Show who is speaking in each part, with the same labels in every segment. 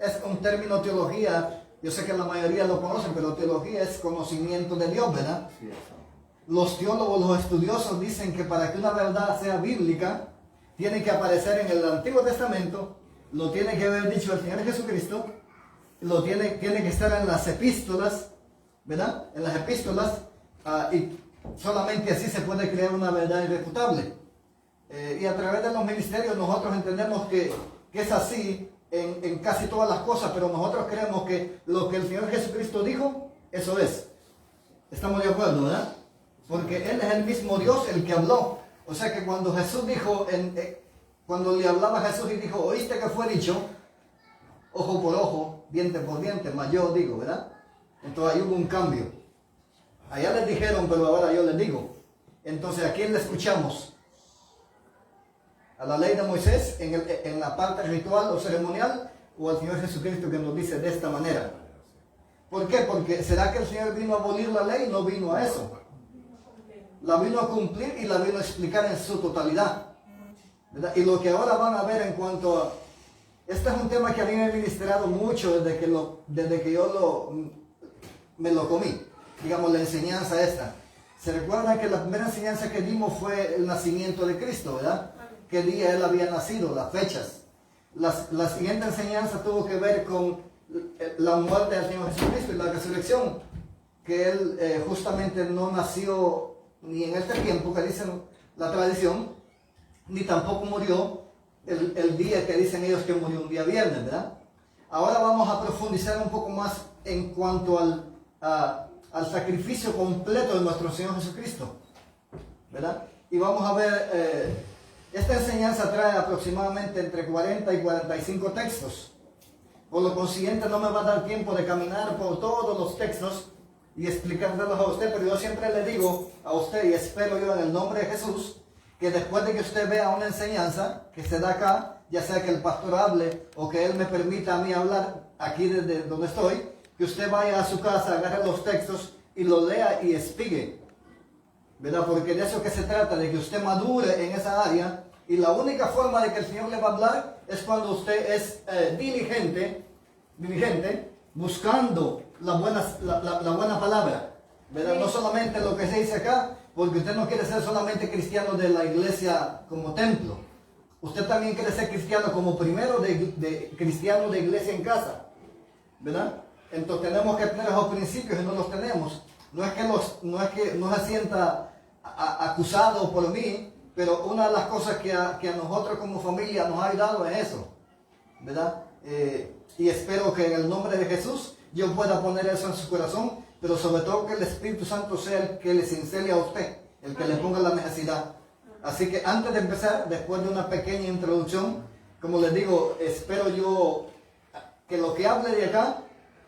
Speaker 1: es un término teología. Yo sé que la mayoría lo conocen, pero teología es conocimiento de Dios, ¿verdad? Los teólogos, los estudiosos dicen que para que una verdad sea bíblica, tiene que aparecer en el Antiguo Testamento, lo tiene que haber dicho el Señor Jesucristo, tiene que estar en las epístolas, ¿verdad? En las epístolas, y solamente así se puede crear una verdad irrefutable. Y a través de los ministerios nosotros entendemos que es así en casi todas las cosas, pero nosotros creemos que lo que el Señor Jesucristo dijo, eso es. Estamos de acuerdo, ¿verdad? Porque Él es el mismo Dios el que habló. O sea que cuando Jesús dijo, cuando le hablaba a Jesús y dijo, oíste que fue dicho, ojo por ojo, diente por diente, mas yo digo, ¿verdad? Entonces ahí hubo un cambio. Allá les dijeron, pero ahora yo les digo. Entonces, ¿a quién le escuchamos? ¿A la ley de Moisés en la parte ritual o ceremonial? ¿O al Señor Jesucristo que nos dice de esta manera? ¿Por qué? Porque ¿será que el Señor vino a abolir la ley? No vino a eso. La vino a cumplir y la vino a explicar en su totalidad, ¿verdad? Y lo que ahora van a ver en cuanto a... Este es un tema que a mí me ha ministrado mucho desde que yo me lo comí. Digamos, la enseñanza esta. ¿Se recuerdan que la primera enseñanza que dimos fue el nacimiento de Cristo, ¿verdad? ¿Qué día Él había nacido? Las fechas. La siguiente enseñanza tuvo que ver con la muerte del Señor Jesucristo y la resurrección. Que Él justamente no nació ni en este tiempo que dicen la tradición, ni tampoco murió el día que dicen ellos que murió un día viernes, ¿verdad? Ahora vamos a profundizar un poco más en cuanto al sacrificio completo de nuestro Señor Jesucristo, ¿verdad? Y vamos a ver, esta enseñanza trae aproximadamente entre 40 y 45 textos. Por lo consiguiente no me va a dar tiempo de caminar por todos los textos y explicárselos a usted, pero yo siempre le digo a usted, y espero yo en el nombre de Jesús, que después de que usted vea una enseñanza que se da acá, ya sea que el pastor hable o que él me permita a mí hablar aquí desde donde estoy, que usted vaya a su casa, agarre los textos y los lea y explique, ¿verdad? Porque de eso que se trata, de que usted madure en esa área, y la única forma de que el Señor le va a hablar es cuando usted es diligente, buscando la buena palabra, ¿verdad? No solamente lo que se dice acá, porque usted no quiere ser solamente cristiano de la iglesia como templo. Usted también quiere ser cristiano como primero cristiano de iglesia en casa, ¿verdad? Entonces tenemos que tener esos principios y no los tenemos. No es que no se sienta acusado por mí, pero una de las cosas que a nosotros como familia nos ha ayudado es eso, ¿verdad? Y espero que en el nombre de Jesús yo pueda poner eso en su corazón, pero sobre todo que el Espíritu Santo sea el que le sincere a usted, el que le ponga la necesidad. Así que antes de empezar, después de una pequeña introducción, como les digo, espero yo que lo que hable de acá,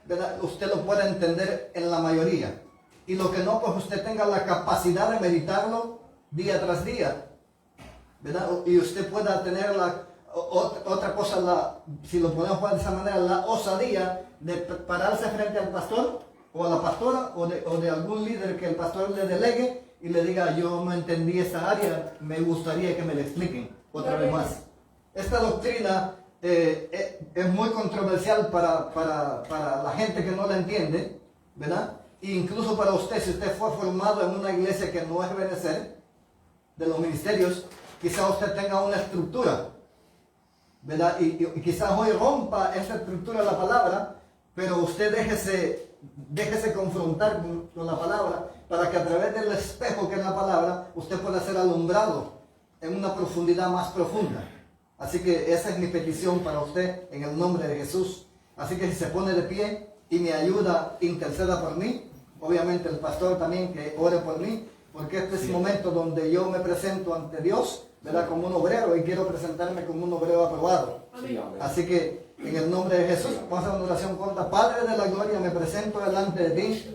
Speaker 1: ¿verdad?, usted lo pueda entender en la mayoría. Y lo que no, pues usted tenga la capacidad de meditarlo día tras día, ¿verdad? Y usted pueda tener otra cosa, si lo podemos poner de esa manera, la osadía de pararse frente al pastor o a la pastora o de algún líder que el pastor le delegue y le diga, yo no entendí esta área, me gustaría que me la expliquen otra vez más. Esta doctrina es muy controversial para la gente que no la entiende, ¿verdad? E incluso para usted, si usted fue formado en una iglesia que no es Benecer, de los ministerios, quizás usted tenga una estructura, ¿verdad? Y quizás hoy rompa esa estructura de la palabra, pero usted déjese confrontar con la palabra para que a través del espejo que es la palabra, usted pueda ser alumbrado en una profundidad más profunda. Así que esa es mi petición para usted en el nombre de Jesús. Así que si se pone de pie y me ayuda, interceda por mí. Obviamente el pastor también que ore por mí, porque este es el momento donde yo me presento ante Dios, ¿verdad?, como un obrero, y quiero presentarme como un obrero aprobado. Así que en el nombre de Jesús vamos a hacer una oración corta. Padre de la gloria, me presento delante de ti.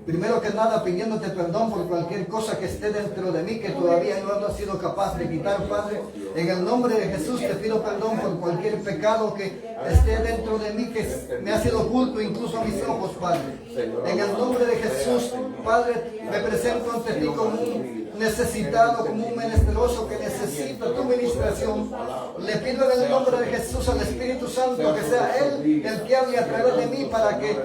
Speaker 1: Primero que nada, pidiéndote perdón por cualquier cosa que esté dentro de mí que todavía no he sido capaz de quitar, Padre. En el nombre de Jesús te pido perdón por cualquier pecado que esté dentro de mí, que me ha sido oculto incluso a mis ojos, Padre. En el nombre de Jesús, Padre, me presento ante ti como necesitado, como un menesteroso que necesita tu ministración, le pido en el nombre de Jesús al Espíritu Santo que sea Él el que hable a través de mí, para que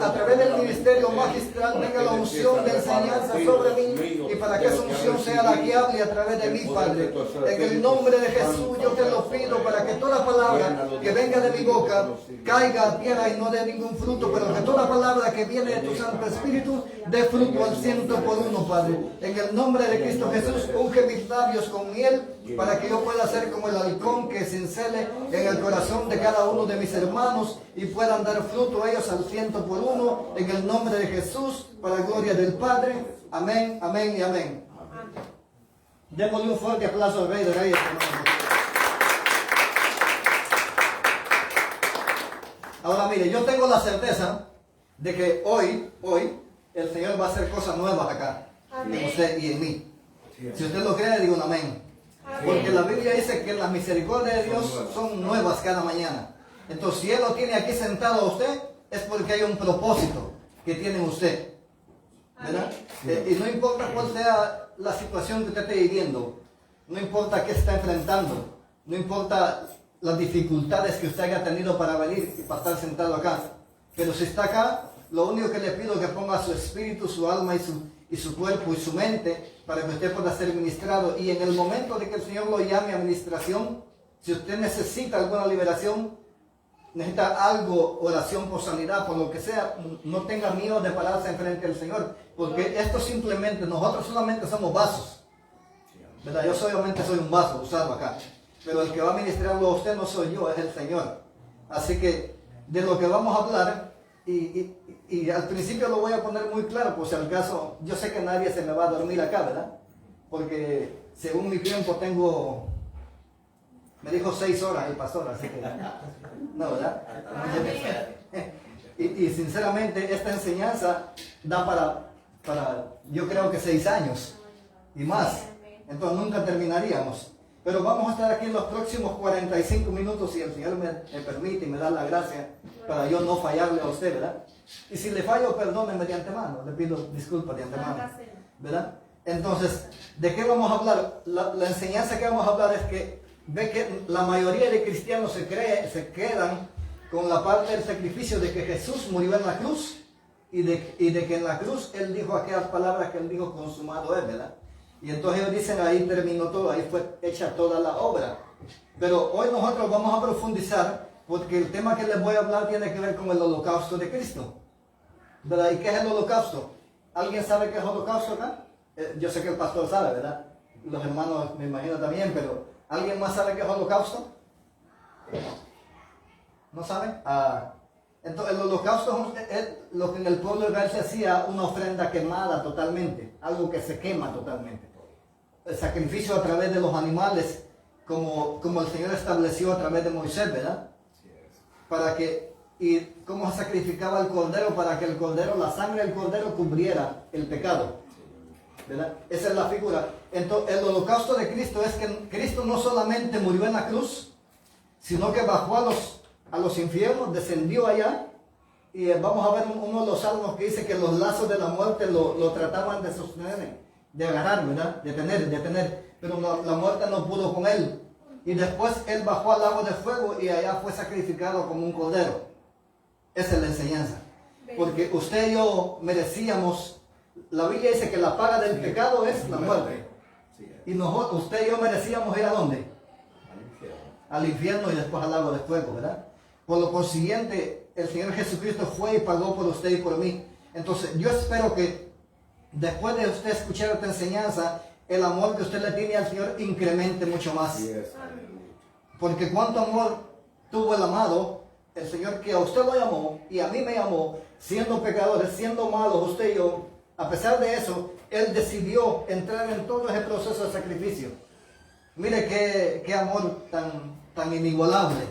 Speaker 1: a través del ministerio magistral venga la unción de enseñanza sobre mí, y para que esa unción sea la que hable a través de mí, Padre. En el nombre de Jesús yo te lo pido, para que toda palabra que venga de mi boca caiga a tierra y no dé ningún fruto, pero que toda palabra que viene de tu Santo Espíritu dé fruto al 100%, Padre. En el nombre de Cristo Jesús, unge mis labios con miel, para que yo pueda ser como el halcón que cincele en el corazón de cada uno de mis hermanos, y puedan dar fruto ellos al 100%, en el nombre de Jesús, para la gloria del Padre. Amén, amén y amén. Démosle un fuerte aplauso al Rey de Reyes, hermanos. Ahora mire, yo tengo la certeza de que hoy, el Señor va a hacer cosas nuevas acá, en usted y en mí. Si usted lo cree, digo un amén. Porque la Biblia dice que las misericordias de Dios son nuevas cada mañana. Entonces, si Él lo tiene aquí sentado a usted, es porque hay un propósito que tiene usted, ¿verdad? Y no importa cuál sea la situación que usted esté viviendo, no importa qué está enfrentando, no importa las dificultades que usted haya tenido para venir y para estar sentado acá, pero si está acá, lo único que le pido es que ponga su espíritu, su alma y su cuerpo y su mente, para que usted pueda ser ministrado. Y en el momento de que el Señor lo llame a administración, si usted necesita alguna liberación, necesita algo, oración por sanidad, por lo que sea, no tenga miedo de pararse enfrente del Señor, porque esto simplemente, nosotros solamente somos vasos, ¿verdad? Yo solamente soy un vaso usado acá, pero el que va a ministrarlo a usted no soy yo, es el Señor. Así que de lo que vamos a hablar, y al principio lo voy a poner muy claro, por si al caso, yo sé que nadie se me va a dormir acá, ¿verdad? Porque según mi tiempo tengo, me dijo 6 horas el pastor, así que no, ¿verdad? Y sinceramente esta enseñanza da para yo creo que 6 años y más, entonces nunca terminaríamos. Pero vamos a estar aquí en los próximos 45 minutos, si el Señor me permite y me da la gracia, para yo no fallarle a usted, ¿verdad? Y si le fallo, perdóneme de antemano, le pido disculpas de antemano, ¿verdad? Entonces, ¿de qué vamos a hablar? La enseñanza que vamos a hablar es que ve que la mayoría de cristianos se quedan con la parte del sacrificio de que Jesús murió en la cruz, y de que en la cruz Él dijo aquellas palabras que Él dijo: consumado es, ¿verdad? Y entonces ellos dicen: ahí terminó todo, ahí fue hecha toda la obra. Pero hoy nosotros vamos a profundizar, porque el tema que les voy a hablar tiene que ver con el holocausto de Cristo, ¿verdad? ¿Y qué es el holocausto? ¿Alguien sabe qué es el holocausto acá? Yo sé que el pastor sabe, ¿verdad? Los hermanos me imagino también, pero ¿alguien más sabe qué es holocausto? ¿No saben? Entonces el holocausto es lo que en el pueblo de Israel se hacía, una ofrenda quemada totalmente, algo que se quema totalmente. El sacrificio a través de los animales, como el Señor estableció a través de Moisés, ¿verdad? Y cómo se sacrificaba el cordero, para que el cordero, la sangre del cordero cubriera el pecado, ¿verdad? Esa es la figura. Entonces el holocausto de Cristo es que Cristo no solamente murió en la cruz, sino que bajó a los infiernos, descendió allá, y vamos a ver uno de los salmos que dice que los lazos de la muerte lo trataban de sostener, de agarrar, ¿verdad? De tener, pero la muerte no pudo con él. Y después Él bajó al lago de fuego y allá fue sacrificado como un cordero. Esa es la enseñanza. Porque usted y yo merecíamos, la Biblia dice que la paga del pecado es la muerte. Y nosotros, usted y yo merecíamos ir ¿a dónde? Al infierno y después al lago de fuego, ¿verdad? Por lo consiguiente, el Señor Jesucristo fue y pagó por usted y por mí. Entonces, yo espero que después de usted escuchar esta enseñanza, el amor que usted le tiene al Señor incremente mucho más. Porque cuánto amor tuvo el amado, el Señor, que a usted lo llamó y a mí me llamó, siendo pecadores, siendo malos, usted y yo. A pesar de eso, Él decidió entrar en todo ese proceso de sacrificio. Mire qué amor tan inigualable,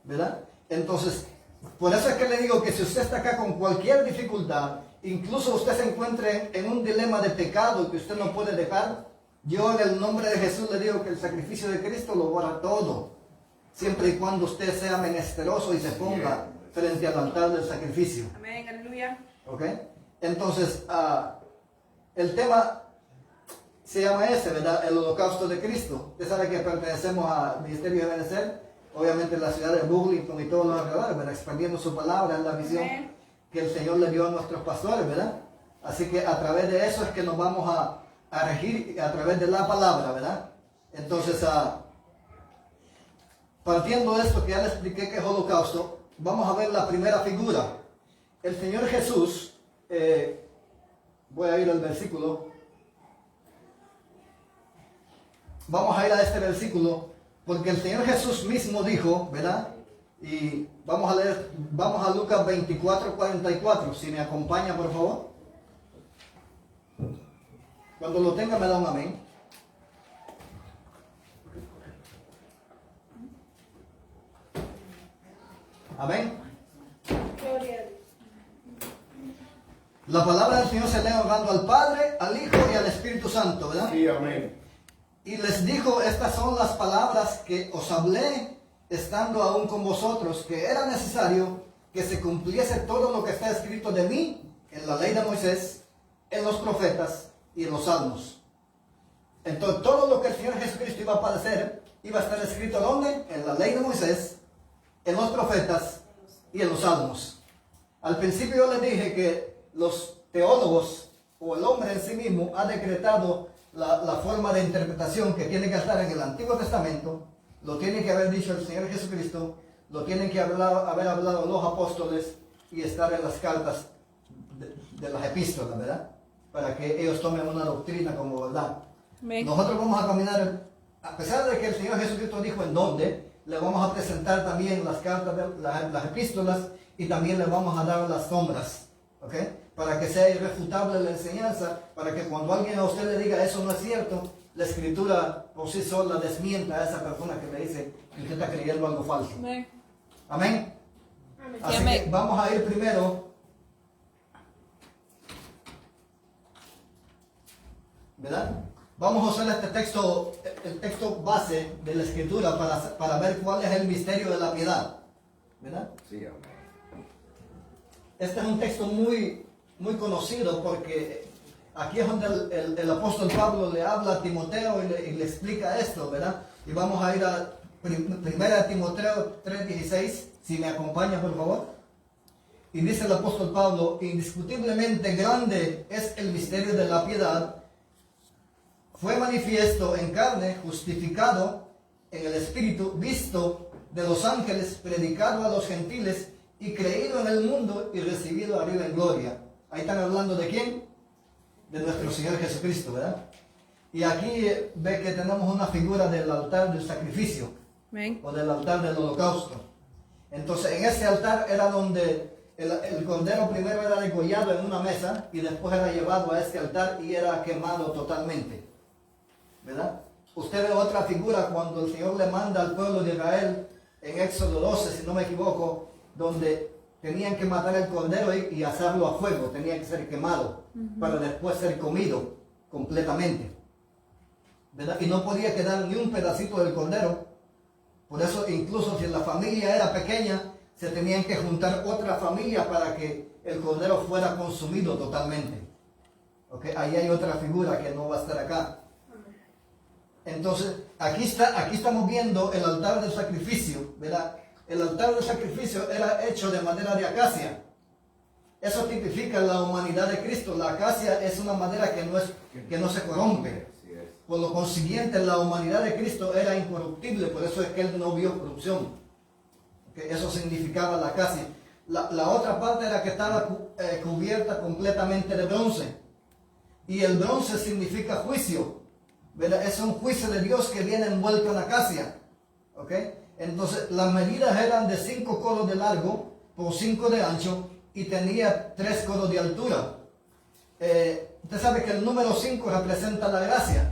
Speaker 1: ¿verdad? Entonces, por eso es que le digo que si usted está acá con cualquier dificultad, incluso usted se encuentre en un dilema de pecado que usted no puede dejar, yo en el nombre de Jesús le digo que el sacrificio de Cristo lo borra todo, siempre y cuando usted sea menesteroso y se ponga frente al altar del sacrificio.
Speaker 2: Amén, aleluya.
Speaker 1: ¿Ok? Entonces, el tema se llama ese, ¿verdad? El holocausto de Cristo. Usted sabe que pertenecemos al Ministerio de Benecer, obviamente en la ciudad de Burlington y todos los alrededores, ¿verdad? Expandiendo su palabra, es la visión que el Señor le dio a nuestros pastores, ¿verdad? Así que a través de eso es que nos vamos a regir, a través de la palabra, ¿verdad? Entonces, partiendo de esto que ya les expliqué que es holocausto, vamos a ver la primera figura. El Señor Jesús, voy a ir al versículo. Vamos a ir a este versículo, porque el Señor Jesús mismo dijo, ¿verdad? Y vamos a leer, vamos a Lucas 24:44, si me acompaña por favor. Cuando lo tenga me da un amén. Amén. La palabra del Señor se lee orando al Padre, al Hijo y al Espíritu Santo, ¿verdad?
Speaker 2: Sí, amén.
Speaker 1: Y les dijo, estas son las palabras que os hablé estando aún con vosotros, que era necesario que se cumpliese todo lo que está escrito de mí en la ley de Moisés, en los profetas y en los salmos. Entonces todo lo que el Señor Jesucristo iba a padecer, iba a estar escrito ¿dónde? En la ley de Moisés, en los profetas y en los salmos. Al principio yo les dije que los teólogos o el hombre en sí mismo ha decretado la forma de interpretación que tiene que estar en el Antiguo Testamento, lo tiene que haber dicho el Señor Jesucristo, lo tienen que haber hablado los apóstoles y estar en las cartas de las epístolas, ¿verdad? Para que ellos tomen una doctrina como verdad. Amén. Nosotros vamos a caminar, a pesar de que el Señor Jesucristo dijo en dónde, le vamos a presentar también las cartas, las epístolas, y también le vamos a dar las sombras, ¿ok? Para que sea irrefutable la enseñanza, para que cuando alguien a usted le diga eso no es cierto, la escritura por sí sola desmienta a esa persona que le dice que usted está creyendo algo falso. Amén. Amén. Amén. Así que vamos a ir primero, ¿verdad? Vamos a usar este texto, el texto base de la escritura para ver cuál es el misterio de la piedad, ¿verdad? Sí, amén. Este es un texto muy conocido porque aquí es donde el apóstol Pablo le habla a Timoteo y le explica esto, ¿verdad? Y vamos a ir a 1 Timoteo 3:16, si me acompaña por favor. Y dice el apóstol Pablo, indiscutiblemente grande es el misterio de la piedad, fue manifiesto en carne, justificado en el Espíritu, visto de los ángeles, predicado a los gentiles y creído en el mundo y recibido arriba en gloria. Ahí están hablando de quién? De nuestro Señor Jesucristo, ¿verdad? Y aquí ve que tenemos una figura del altar del sacrificio. Amén. O del altar del holocausto. Entonces en ese altar era donde el cordero primero era degollado en una mesa y después era llevado a este altar y era quemado totalmente, ¿verdad? Usted ve otra figura cuando el Señor le manda al pueblo de Israel en Éxodo 12, si no me equivoco, donde tenían que matar el cordero y asarlo a fuego, tenía que ser quemado para después ser comido completamente, ¿verdad? Y no podía quedar ni un pedacito del cordero. Por eso incluso si la familia era pequeña, se tenían que juntar otra familia para que el cordero fuera consumido totalmente. ¿Okay? Ahí hay otra figura que no va a estar acá. Entonces, aquí estamos viendo el altar del sacrificio, ¿verdad? El altar del sacrificio era hecho de madera de acacia. Eso tipifica la humanidad de Cristo. La acacia es una madera que no se corrompe. Por lo consiguiente, la humanidad de Cristo era incorruptible, por eso es que Él no vio corrupción. ¿Okay? Eso significaba la acacia. La otra parte era que estaba cubierta completamente de bronce. Y el bronce significa juicio, ¿verdad? Es un juicio de Dios que viene envuelto en acacia. ¿Okay? Entonces las medidas eran de 5 codos de largo por 5 de ancho y tenía 3 codos de altura. Usted sabe que el número 5 representa la gracia.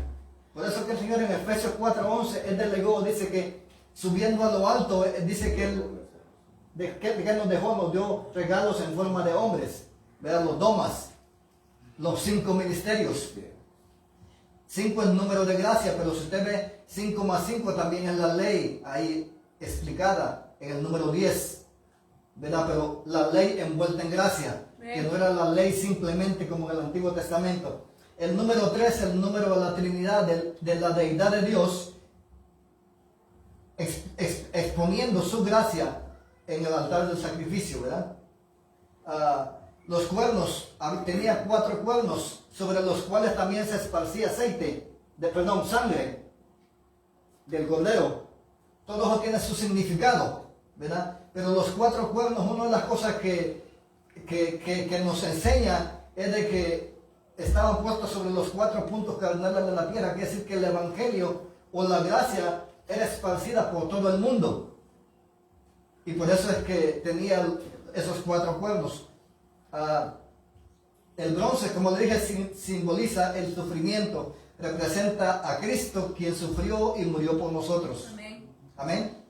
Speaker 1: Por eso que el Señor en Efesios 4:11 Él delegó, dice que subiendo a lo alto, dice que Él nos dejó, nos dio regalos en forma de hombres, ¿verdad? Los domas, los 5 ministerios. 5 es el número de gracia, pero si usted ve 5 más 5 también es la ley ahí explicada en el número 10, ¿verdad? Pero la ley envuelta en gracia, que no era la ley simplemente como en el Antiguo Testamento. el número 3, el número de la Trinidad, de la deidad de Dios, exponiendo su gracia en el altar del sacrificio, ¿verdad? Los cuernos, tenía 4 cuernos sobre los cuales también se esparcía sangre del cordero. Todo eso tiene su significado, ¿verdad? Pero los 4 cuernos, una de las cosas que nos enseña es de que estaban puestos sobre los 4 puntos cardinales de la tierra, quiere decir que el evangelio o la gracia era esparcida por todo el mundo. Y por eso es que tenía esos 4 cuernos. El bronce, como le dije, simboliza el sufrimiento, representa a Cristo, quien sufrió y murió por nosotros. Amén. Amén.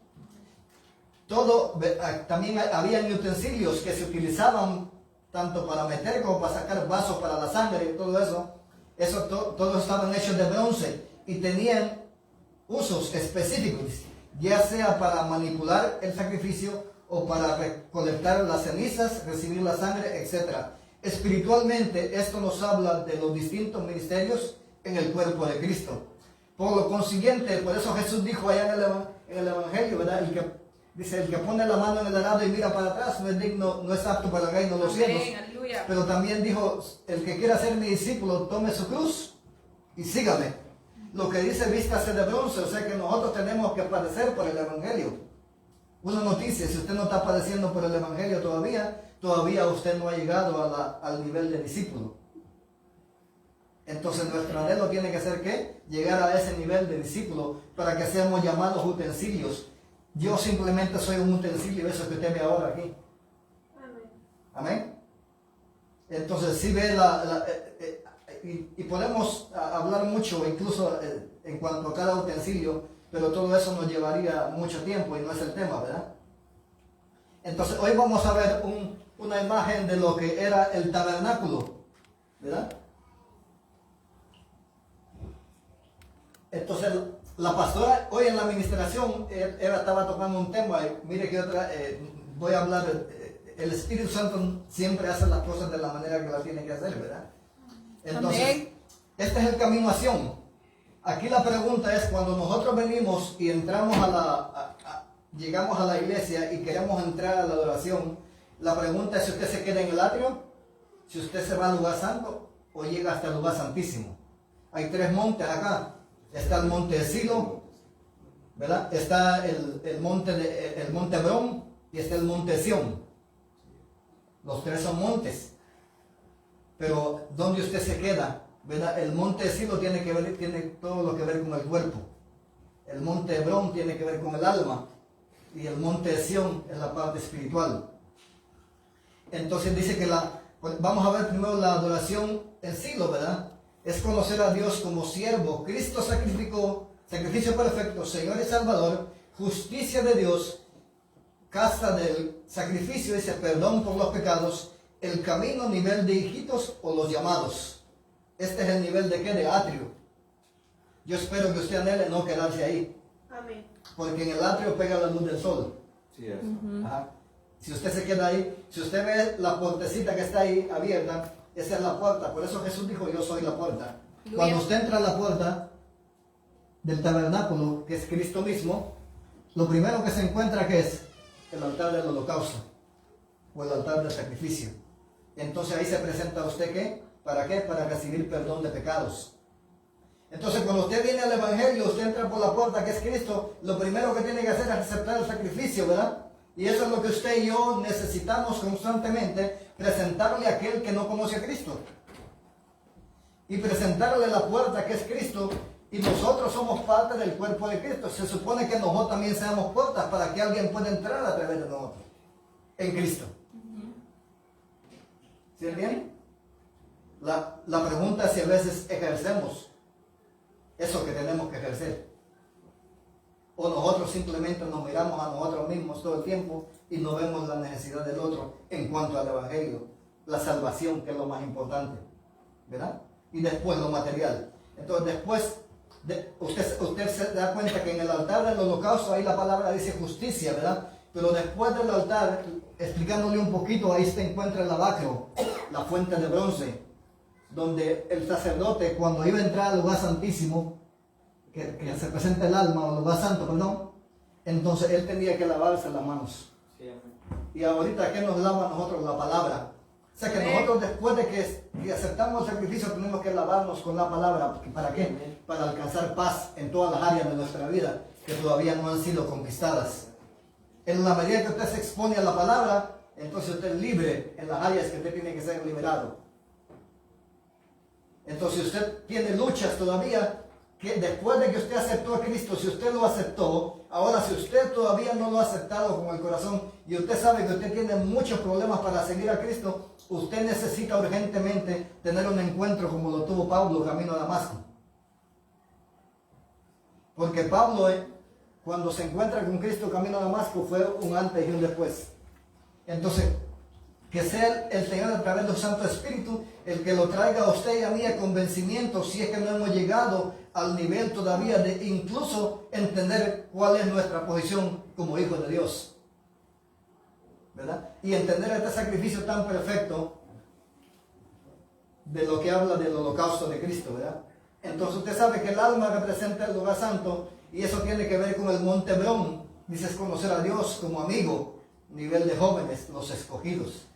Speaker 1: También habían utensilios que se utilizaban tanto para meter como para sacar vasos para la sangre y todo eso. Todos estaban hechos de bronce y tenían usos específicos, ya sea para manipular el sacrificio o para recolectar las cenizas, recibir la sangre, etc. Espiritualmente, esto nos habla de los distintos ministerios en el cuerpo de Cristo. Por lo consiguiente, por eso Jesús dijo allá en el Evangelio, ¿verdad? El que pone la mano en el arado y mira para atrás no es digno, no es apto para el reino de los cielos. Pero también dijo, el que quiera ser mi discípulo, tome su cruz y sígame. Lo que dice, vístase de bronce, o sea que nosotros tenemos que padecer por el Evangelio. Una noticia, si usted no está padeciendo por el Evangelio todavía usted no ha llegado al nivel de discípulo. Entonces nuestro anhelo tiene que ser ¿qué? Llegar a ese nivel de discípulo para que seamos llamados utensilios. Yo simplemente soy un utensilio, eso que usted ve ahora aquí. Amén. Amén. Entonces si ve y podemos hablar mucho incluso en cuanto a cada utensilio, pero todo eso nos llevaría mucho tiempo y no es el tema, ¿verdad? Entonces hoy vamos a ver una imagen de lo que era el tabernáculo, ¿verdad? Entonces la pastora hoy en la administración estaba tocando un tema, y mire que voy a hablar, el Espíritu Santo siempre hace las cosas de la manera que las tiene que hacer, ¿verdad? Entonces, este es el camino a Sion. Aquí la pregunta es, cuando nosotros venimos y entramos llegamos a la iglesia y queremos entrar a la adoración, la pregunta es si usted se queda en el atrio, si usted se va al lugar santo o llega hasta el lugar santísimo. Hay 3 montes acá. Está el monte de Silo, ¿verdad? Está el monte Hebrón y está el monte Sión. Los 3 son montes. Pero ¿dónde usted se queda? ¿Verdad? El monte de Silo tiene todo lo que ver con el cuerpo. El monte Hebrón tiene que ver con el alma. Y el monte de Sión es la parte espiritual. Entonces dice que vamos a ver primero la adoración en Silo, ¿verdad? Es conocer a Dios como siervo. Cristo sacrificó, sacrificio perfecto, Señor y Salvador, justicia de Dios, casa del sacrificio, dice perdón por los pecados, el camino, nivel de hijitos o los llamados. Este es el nivel de ¿qué? De atrio. Yo espero que usted anhele no quedarse ahí. Amén. Porque en el atrio pega la luz del sol. Sí, eso. Ajá. Si usted se queda ahí, si usted ve la puertecita que está ahí abierta, esa es la puerta. Por eso Jesús dijo, yo soy la puerta. Cuando usted entra a la puerta del tabernáculo, que es Cristo mismo, lo primero que se encuentra que es el altar del holocausto o el altar del sacrificio. Entonces ahí se presenta a usted ¿qué? ¿Para qué? Para recibir perdón de pecados. Entonces cuando usted viene al Evangelio, usted entra por la puerta que es Cristo, lo primero que tiene que hacer es aceptar el sacrificio, ¿verdad? Y eso es lo que usted y yo necesitamos constantemente, presentarle a aquel que no conoce a Cristo. Y presentarle la puerta que es Cristo, y nosotros somos parte del cuerpo de Cristo. Se supone que nosotros también seamos puertas para que alguien pueda entrar a través de nosotros, en Cristo. ¿Sí es bien? La pregunta es si a veces ejercemos eso que tenemos que ejercer. O nosotros simplemente nos miramos a nosotros mismos todo el tiempo y no vemos la necesidad del otro en cuanto al Evangelio, la salvación, que es lo más importante, ¿verdad? Y después lo material. Entonces después, usted se da cuenta que en el altar del holocausto ahí la palabra dice justicia, ¿verdad? Pero después del altar, explicándole un poquito, ahí se encuentra el lavacro, la fuente de bronce, donde el sacerdote, cuando iba a entrar al lugar santísimo, que se presenta el alma, o el lugar santo, perdón, entonces él tenía que lavarse las manos. Y ahorita, ¿qué nos lava a nosotros? La palabra. O sea que nosotros, después de que aceptamos el sacrificio, tenemos que lavarnos con la palabra. ¿Para qué? Para alcanzar paz en todas las áreas de nuestra vida que todavía no han sido conquistadas. En la medida que usted se expone a la palabra, entonces usted es libre en las áreas que usted tiene que ser liberado. Entonces, si usted tiene luchas todavía, que después de que usted aceptó a Cristo, si usted lo aceptó, ahora si usted todavía no lo ha aceptado con el corazón y usted sabe que usted tiene muchos problemas para seguir a Cristo, usted necesita urgentemente tener un encuentro como lo tuvo Pablo camino a Damasco. Porque Pablo, cuando se encuentra con Cristo camino a Damasco, fue un antes y un después. Entonces, que sea el Señor a través del Santo Espíritu el que lo traiga a usted y a mí a convencimiento, si es que no hemos llegado al nivel todavía de incluso entender cuál es nuestra posición como hijos de Dios, ¿verdad? Y entender este sacrificio tan perfecto de lo que habla del holocausto de Cristo, ¿verdad? Entonces usted sabe que el alma representa el lugar santo y eso tiene que ver con el monte Hebrón. Dices conocer a Dios como amigo, nivel de jóvenes, los escogidos.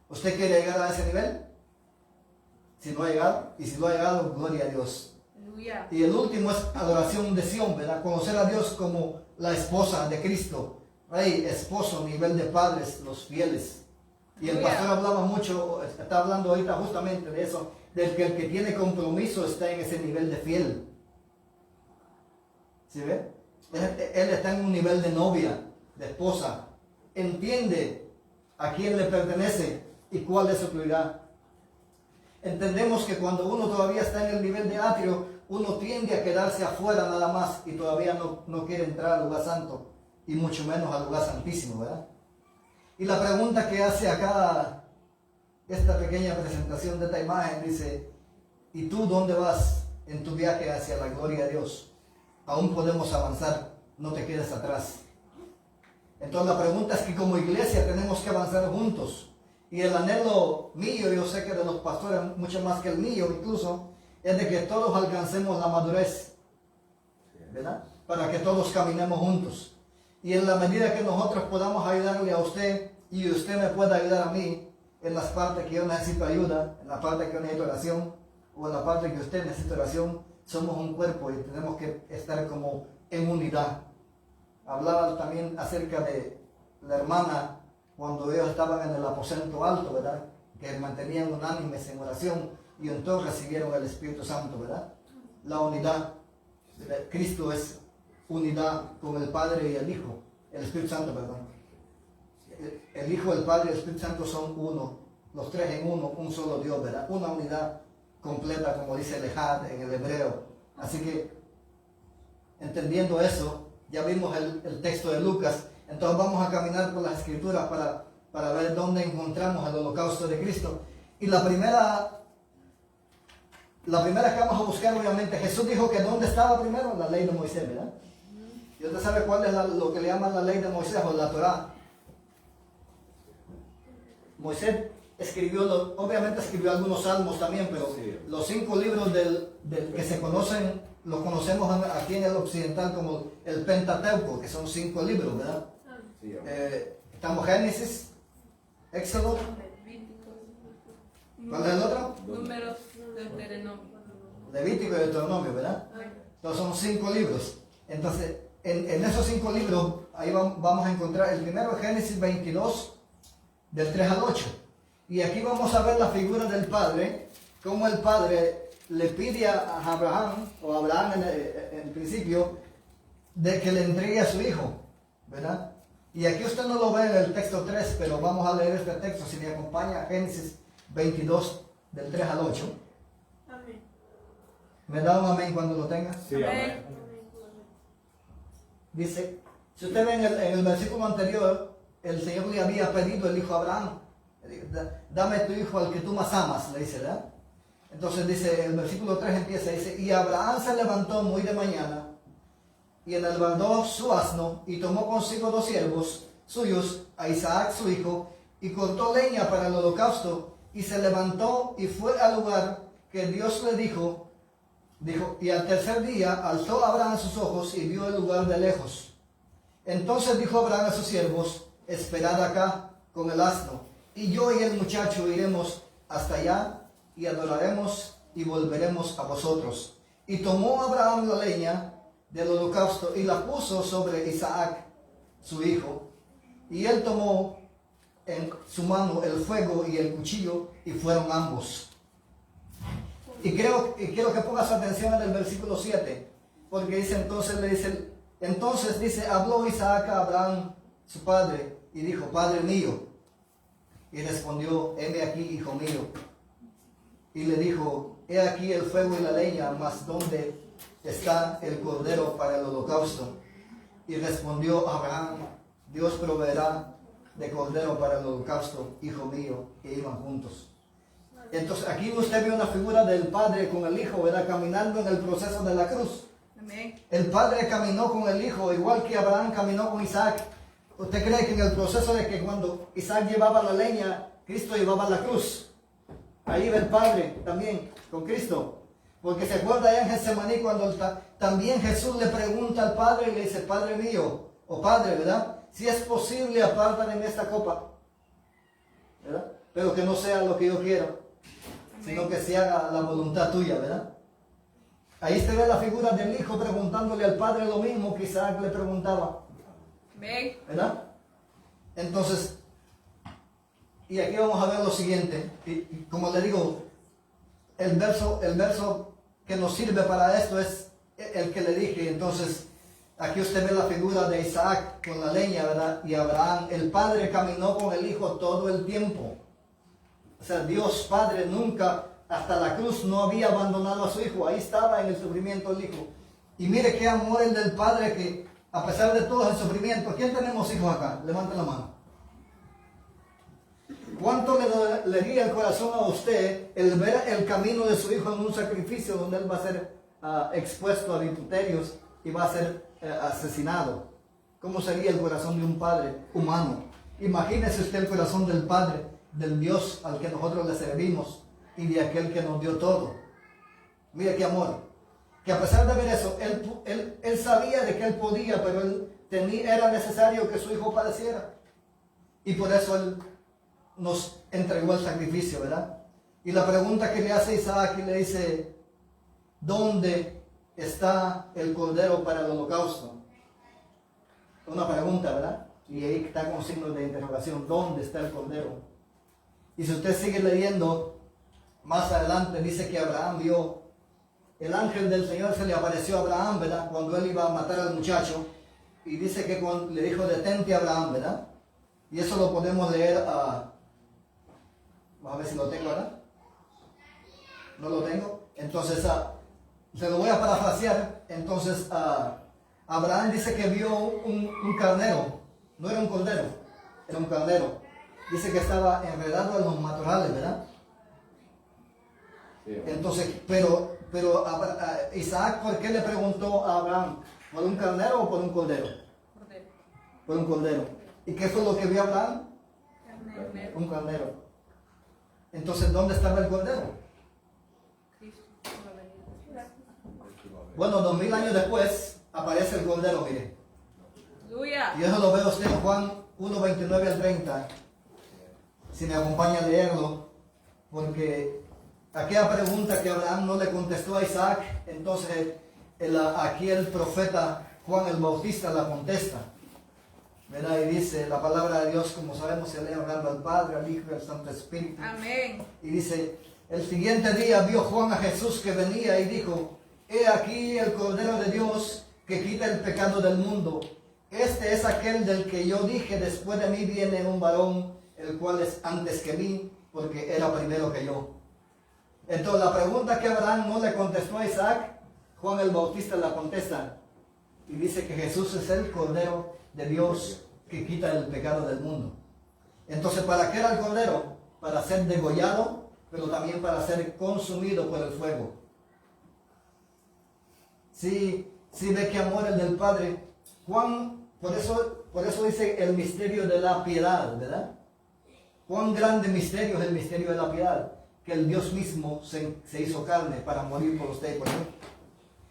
Speaker 1: ¿Usted quiere llegar a ese nivel? Si no ha llegado, y si lo ha llegado, gloria a Dios. Aleluya. Y el último es adoración de Sión, ¿verdad? Conocer a Dios como la esposa de Cristo, rey, esposo, nivel de padres, los fieles. Y el pastor hablaba mucho, está hablando ahorita justamente de eso, del que el que tiene compromiso está en ese nivel de fiel. ¿Sí ve? Él está en un nivel de novia, de esposa. Entiende a quién le pertenece y cuál es su prioridad. Entendemos que cuando uno todavía está en el nivel de atrio, uno tiende a quedarse afuera nada más y todavía no quiere entrar al lugar santo y mucho menos al lugar santísimo, ¿verdad? Y la pregunta que hace acá esta pequeña presentación de esta imagen dice: ¿y tú dónde vas en tu viaje hacia la gloria de Dios? Aún podemos avanzar, no te quedes atrás. Entonces la pregunta es que como iglesia tenemos que avanzar juntos. Y el anhelo mío, yo sé que de los pastores, mucho más que el mío incluso, es de que todos alcancemos la madurez, ¿verdad? Para que todos caminemos juntos. Y en la medida que nosotros podamos ayudarle a usted y usted me pueda ayudar a mí en las partes que yo necesito ayuda, en la parte que yo necesito oración o en la parte que usted necesita oración, somos un cuerpo y tenemos que estar como en unidad. Hablaba también acerca de la hermana cuando ellos estaban en el aposento alto, ¿verdad? Que mantenían unánimes en oración y entonces recibieron el Espíritu Santo, ¿verdad? La unidad. Cristo es unidad con el Padre y el Hijo. El Espíritu Santo, perdón. El Hijo, el Padre y el Espíritu Santo son uno. Los tres en uno, un solo Dios, ¿verdad? Una unidad completa, como dice el Ejad en el hebreo. Así que, entendiendo eso, ya vimos el texto de Lucas. Entonces vamos a caminar por las Escrituras para ver dónde encontramos el holocausto de Cristo. Y la primera que vamos a buscar, obviamente, Jesús dijo que ¿dónde estaba primero? La ley de Moisés, ¿verdad? Y usted sabe cuál es lo que le llaman la ley de Moisés o la Torá. Moisés obviamente escribió algunos salmos también, pero sí, los 5 libros del que se conocen, los conocemos aquí en el occidental como el Pentateuco, que son 5 libros, ¿verdad? Estamos Génesis, Éxodo, ¿cuál es el otro?
Speaker 2: Números, Deuteronomio.
Speaker 1: Levítico y Deuteronomio, ¿verdad? Entonces son 5 libros. Entonces, en esos 5 libros, ahí vamos a encontrar el primero, Génesis 22, del 3 al 8. Y aquí vamos a ver la figura del Padre, cómo el Padre le pide a Abraham, en principio, de que le entregue a su hijo, ¿verdad? Y aquí usted no lo ve en el texto 3, pero vamos a leer este texto, si me acompaña, Génesis 22, del 3 al 8.
Speaker 2: Amén.
Speaker 1: ¿Me da un amén cuando lo tenga?
Speaker 2: Sí, amén.
Speaker 1: Dice, si usted ve en el versículo anterior, el Señor le había pedido el hijo a Abraham, dame tu hijo al que tú más amas, le dice, ¿verdad? Entonces dice, el versículo 3 empieza, dice, y Abraham se levantó muy de mañana, y enalbardó su asno, y tomó consigo 2 siervos suyos, a Isaac su hijo, y cortó leña para el holocausto, y se levantó y fue al lugar que Dios le dijo, y al tercer día alzó Abraham sus ojos y vio el lugar de lejos. Entonces dijo Abraham a sus siervos, esperad acá con el asno, y yo y el muchacho iremos hasta allá y adoraremos y volveremos a vosotros. Y tomó Abraham la leña del holocausto y la puso sobre Isaac, su hijo, y él tomó en su mano el fuego y el cuchillo, y fueron ambos. Y quiero que pongas atención en el versículo 7, porque dice entonces dice, habló Isaac a Abraham, su padre, y dijo, Padre mío. Y respondió, heme aquí, hijo mío. Y le dijo, he aquí el fuego y la leña, mas ¿dónde está el cordero para el holocausto? Y respondió Abraham, Dios proveerá de cordero para el holocausto, hijo mío. E iban juntos. Entonces aquí usted ve una figura del padre con el hijo, ¿verdad? Caminando en el proceso de la cruz.
Speaker 2: Amén.
Speaker 1: El padre caminó con el hijo, igual que Abraham caminó con Isaac. ¿Usted cree que en el proceso de que cuando Isaac llevaba la leña, Cristo llevaba la cruz? Ahí va el padre también con Cristo. Porque se acuerda allá en Getsemaní cuando también Jesús le pregunta al padre y le dice, Padre mío, o Padre, ¿verdad? Si es posible, apártame de esta copa, ¿verdad? Pero que no sea lo que yo quiero, sino que se haga la voluntad tuya, ¿verdad? Ahí se ve la figura del hijo preguntándole al padre lo mismo que Isaac le preguntaba, ¿verdad? Entonces, y aquí vamos a ver lo siguiente, y como le digo, el verso que nos sirve para esto es el que le dije. Entonces, aquí usted ve la figura de Isaac con la leña, ¿verdad? Y Abraham, el padre caminó con el hijo todo el tiempo. O sea, Dios Padre nunca, hasta la cruz, no había abandonado a su hijo. Ahí estaba en el sufrimiento el hijo. Y mire qué amor el del padre, que a pesar de todo el sufrimiento. ¿Quién tenemos hijos acá? Levanten la mano. ¿Cuánto le daría el corazón a usted el ver el camino de su hijo en un sacrificio donde él va a ser expuesto a vituperios y va a ser asesinado? ¿Cómo sería el corazón de un padre humano? Imagínese usted el corazón del Padre, del Dios al que nosotros le servimos y de aquel que nos dio todo. Mire qué amor. Que a pesar de ver eso, él sabía de que él podía, pero era necesario que su hijo padeciera. Y por eso él nos entregó el sacrificio, ¿verdad? Y la pregunta que le hace Isaac, y le dice, ¿dónde está el cordero para el holocausto? Una pregunta, ¿verdad? Y ahí está con signos de interrogación, ¿dónde está el cordero? Y si usted sigue leyendo, más adelante dice que Abraham vio, el ángel del Señor se le apareció a Abraham, ¿verdad? Cuando él iba a matar al muchacho, y dice que le dijo, detente Abraham, ¿verdad? Y eso lo podemos leer vamos a ver si lo tengo, ¿verdad? No lo tengo. Entonces, se lo voy a parafrasear. Entonces, Abraham dice que vio un carnero. No era un cordero, era un carnero. Dice que estaba enredado en los matorrales, ¿verdad? Sí. Entonces, pero Isaac, ¿por qué le preguntó a Abraham? ¿Por un carnero o por un cordero?
Speaker 2: Cordero.
Speaker 1: Por un cordero. ¿Y qué fue lo que vio Abraham?
Speaker 2: Carnero.
Speaker 1: Un carnero. Entonces, ¿dónde estaba el cordero?
Speaker 2: Cristo.
Speaker 1: Bueno, 2000 años después aparece el cordero, mire.
Speaker 2: Aleluya.
Speaker 1: Y eso lo ve usted en Juan 1, 29 al 30. Si me acompaña a leerlo, porque aquella pregunta que Abraham no le contestó a Isaac, entonces aquí el profeta Juan el Bautista la contesta, ¿verdad? Y dice, la palabra de Dios, como sabemos, se lee hablando al Padre, al Hijo y al Santo Espíritu.
Speaker 2: Amén.
Speaker 1: Y dice, el siguiente día vio Juan a Jesús que venía y dijo, he aquí el Cordero de Dios que quita el pecado del mundo. Este es aquel del que yo dije, después de mí viene un varón, el cual es antes que mí, porque era primero que yo. Entonces la pregunta que Abraham no le contestó a Isaac, Juan el Bautista la contesta. Y dice que Jesús es el Cordero de Dios que quita el pecado del mundo. Entonces, ¿para qué era el Cordero? Para ser degollado, pero también para ser consumido por el fuego. Sí ve qué amor el del Padre. Juan, por eso dice el misterio de la piedad, ¿verdad? Cuán grande misterio es el misterio de la piedad. que el Dios mismo se hizo carne para morir por usted y por mí.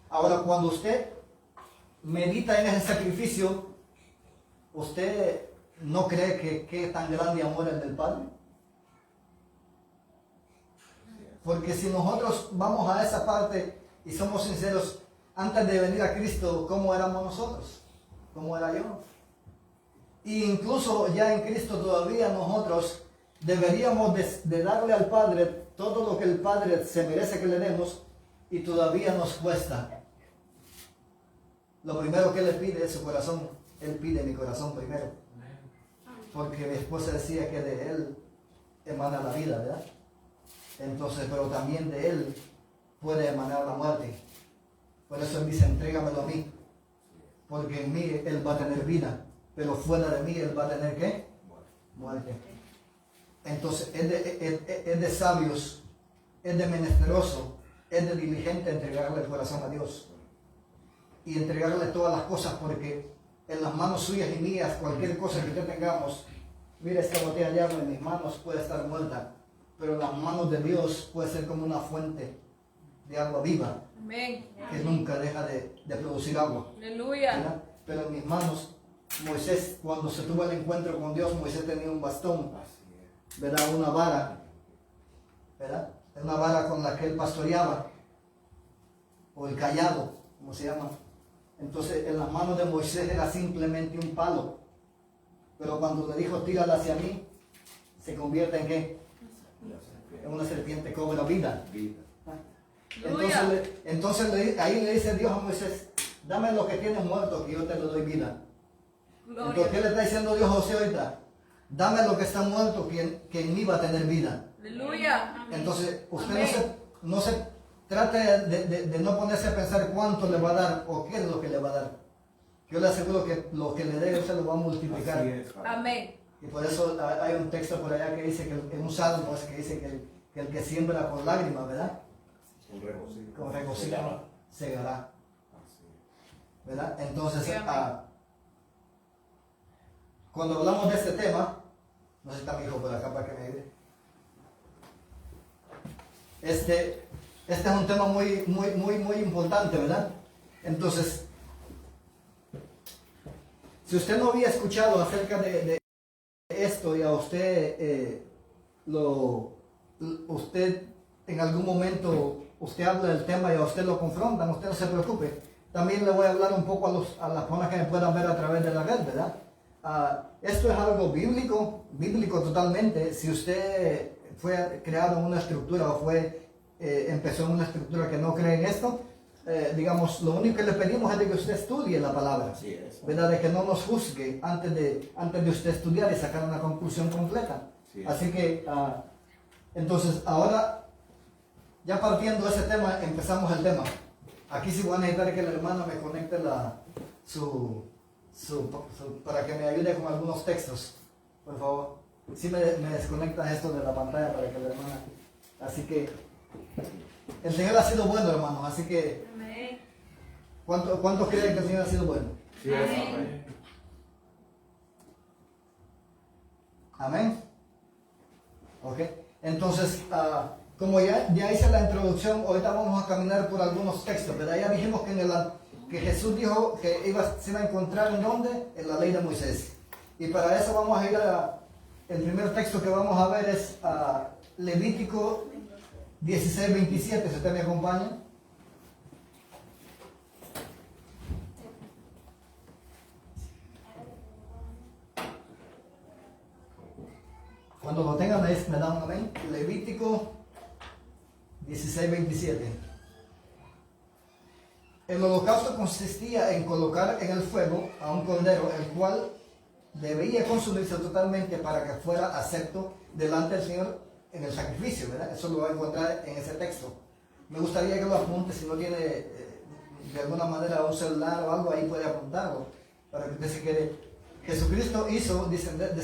Speaker 1: Ahora, cuando usted medita en ese sacrificio, ¿usted no cree que tan grande amor es del Padre? Porque si nosotros vamos a esa parte y somos sinceros, antes de venir a Cristo, ¿cómo éramos nosotros? ¿Cómo era yo? Y incluso ya en Cristo todavía nosotros deberíamos de darle al Padre todo lo que el Padre se merece que le demos, y todavía nos cuesta. Lo primero que Él le pide es su corazón. Él pide mi corazón primero. Porque mi esposa decía que de Él emana la vida, ¿verdad? Entonces, pero también de Él puede emanar la muerte. Por eso Él dice, entrégamelo a mí. Porque en mí Él va a tener vida. Pero fuera de mí Él va a tener ¿qué? Muerte. Entonces, es de sabios, es de menesteroso, es de diligente entregarle el corazón a Dios. Y entregarle todas las cosas, porque en las manos suyas y mías, cualquier cosa que tengamos, mira, esta botella de agua en mis manos puede estar muerta, pero en las manos de Dios puede ser como una fuente de agua viva.
Speaker 2: Amén.
Speaker 1: Que nunca deja de producir agua.
Speaker 2: Aleluya.
Speaker 1: ¿Verdad? Pero en mis manos, Moisés, cuando se tuvo el encuentro con Dios, Moisés tenía un bastón, ¿verdad? Una vara, ¿verdad? Una vara con la que él pastoreaba, o el cayado, como se llama. Entonces, en las manos de Moisés era simplemente un palo. Pero cuando le dijo, tírala hacia mí, se convierte en ¿qué? En una serpiente, cobra vida. Entonces ahí le dice Dios a Moisés, dame lo que tienes muerto, que yo te lo doy vida.
Speaker 2: Gloria.
Speaker 1: Entonces, ¿qué le está diciendo Dios a José ahorita? Dame lo que está muerto, que en mí va a tener vida.
Speaker 2: Aleluya.
Speaker 1: Entonces, usted
Speaker 2: Amén.
Speaker 1: no se trate de no ponerse a pensar cuánto le va a dar o qué es lo que le va a dar. Yo le aseguro que lo que le dé, usted lo va a multiplicar.
Speaker 2: Amén.
Speaker 1: Y por eso hay un texto por allá que dice, en un salmo, que dice que el que siembra con lágrimas, ¿verdad? Con regocijo segará. ¿Verdad? Entonces,
Speaker 2: Sí, amén.
Speaker 1: cuando hablamos de este tema, no sé si está mi hijo por acá para que me ayude. Este es un tema muy importante, ¿verdad? Entonces, si usted no había escuchado acerca de esto y a usted usted en algún momento usted habla del tema y a usted lo confrontan, usted no se preocupe. También le voy a hablar un poco a las personas que me puedan ver a través de la red, ¿verdad? Esto es algo bíblico totalmente. Si usted fue creado en una estructura o empezó en una estructura que no cree en esto, digamos, lo único que le pedimos es de que usted estudie la palabra, ¿verdad? De que no nos juzgue antes de usted estudiar y sacar una conclusión completa. Así que, entonces, ahora, ya partiendo de ese tema, empezamos el tema. Aquí sí voy a necesitar que la hermana me conecte para que me ayude con algunos textos, por favor. Sí me desconectan esto de la pantalla para que la hermana... Así que, el Señor ha sido bueno, hermanos, así que...
Speaker 2: Amén.
Speaker 1: ¿Cuántos creen que el Señor ha sido bueno?
Speaker 3: Sí,
Speaker 2: Amén.
Speaker 1: Amén. Ok. Entonces, como ya hice la introducción, ahorita vamos a caminar por algunos textos, ¿verdad? Ya dijimos que Jesús dijo que se iba a encontrar ¿en dónde? En la ley de Moisés. Y para eso vamos a ir el primer texto que vamos a ver es Levítico 16:27, si usted me acompaña. Cuando lo tengan, me dan un amén. Levítico 16:27. El holocausto consistía en colocar en el fuego a un cordero, el cual debía consumirse totalmente para que fuera acepto delante del Señor en el sacrificio, ¿verdad? Eso lo va a encontrar en ese texto. Me gustaría que lo apunte, si no tiene de alguna manera un celular o algo, ahí puede apuntarlo, para que usted se quede. Jesucristo hizo descender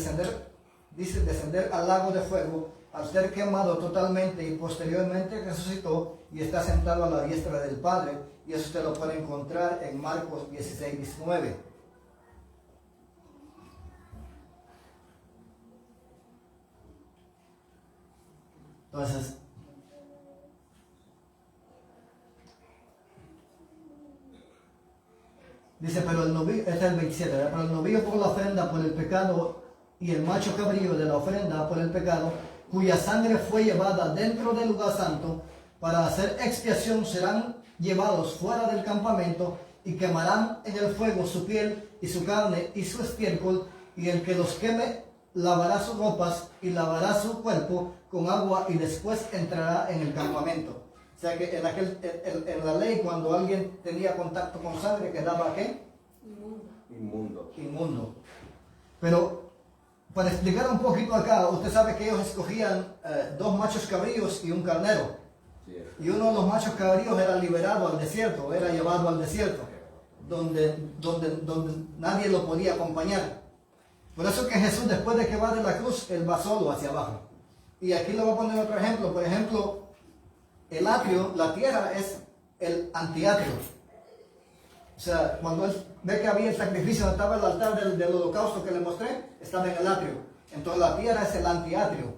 Speaker 1: al lago de fuego al ser quemado totalmente y posteriormente resucitó y está sentado a la diestra del Padre, y eso usted lo puede encontrar en Marcos 16:19. Entonces, Dice, pero el novillo, este es el 27, ¿verdad? Pero el novillo por la ofrenda por el pecado y el macho cabrío de la ofrenda por el pecado, cuya sangre fue llevada dentro del lugar santo, para hacer expiación serán llevados fuera del campamento y quemarán en el fuego su piel y su carne y su estiércol, y el que los queme lavará sus ropas y lavará su cuerpo con agua y después entrará en el campamento. O sea que en la ley, cuando alguien tenía contacto con sangre, quedaba ¿qué? Inmundo. Pero para explicar un poquito acá, usted sabe que ellos escogían 2 machos cabríos y un carnero. Y uno de los machos cabríos era liberado al desierto, era llevado al desierto, donde nadie lo podía acompañar. Por eso que Jesús, después de que va de la cruz, él va solo hacia abajo. Y aquí le voy a poner otro ejemplo. Por ejemplo, el atrio, la tierra es el antiatrio. O sea, cuando él ve que había el sacrificio, estaba el altar del holocausto que le mostré, estaba en el atrio. Entonces la tierra es el antiatrio.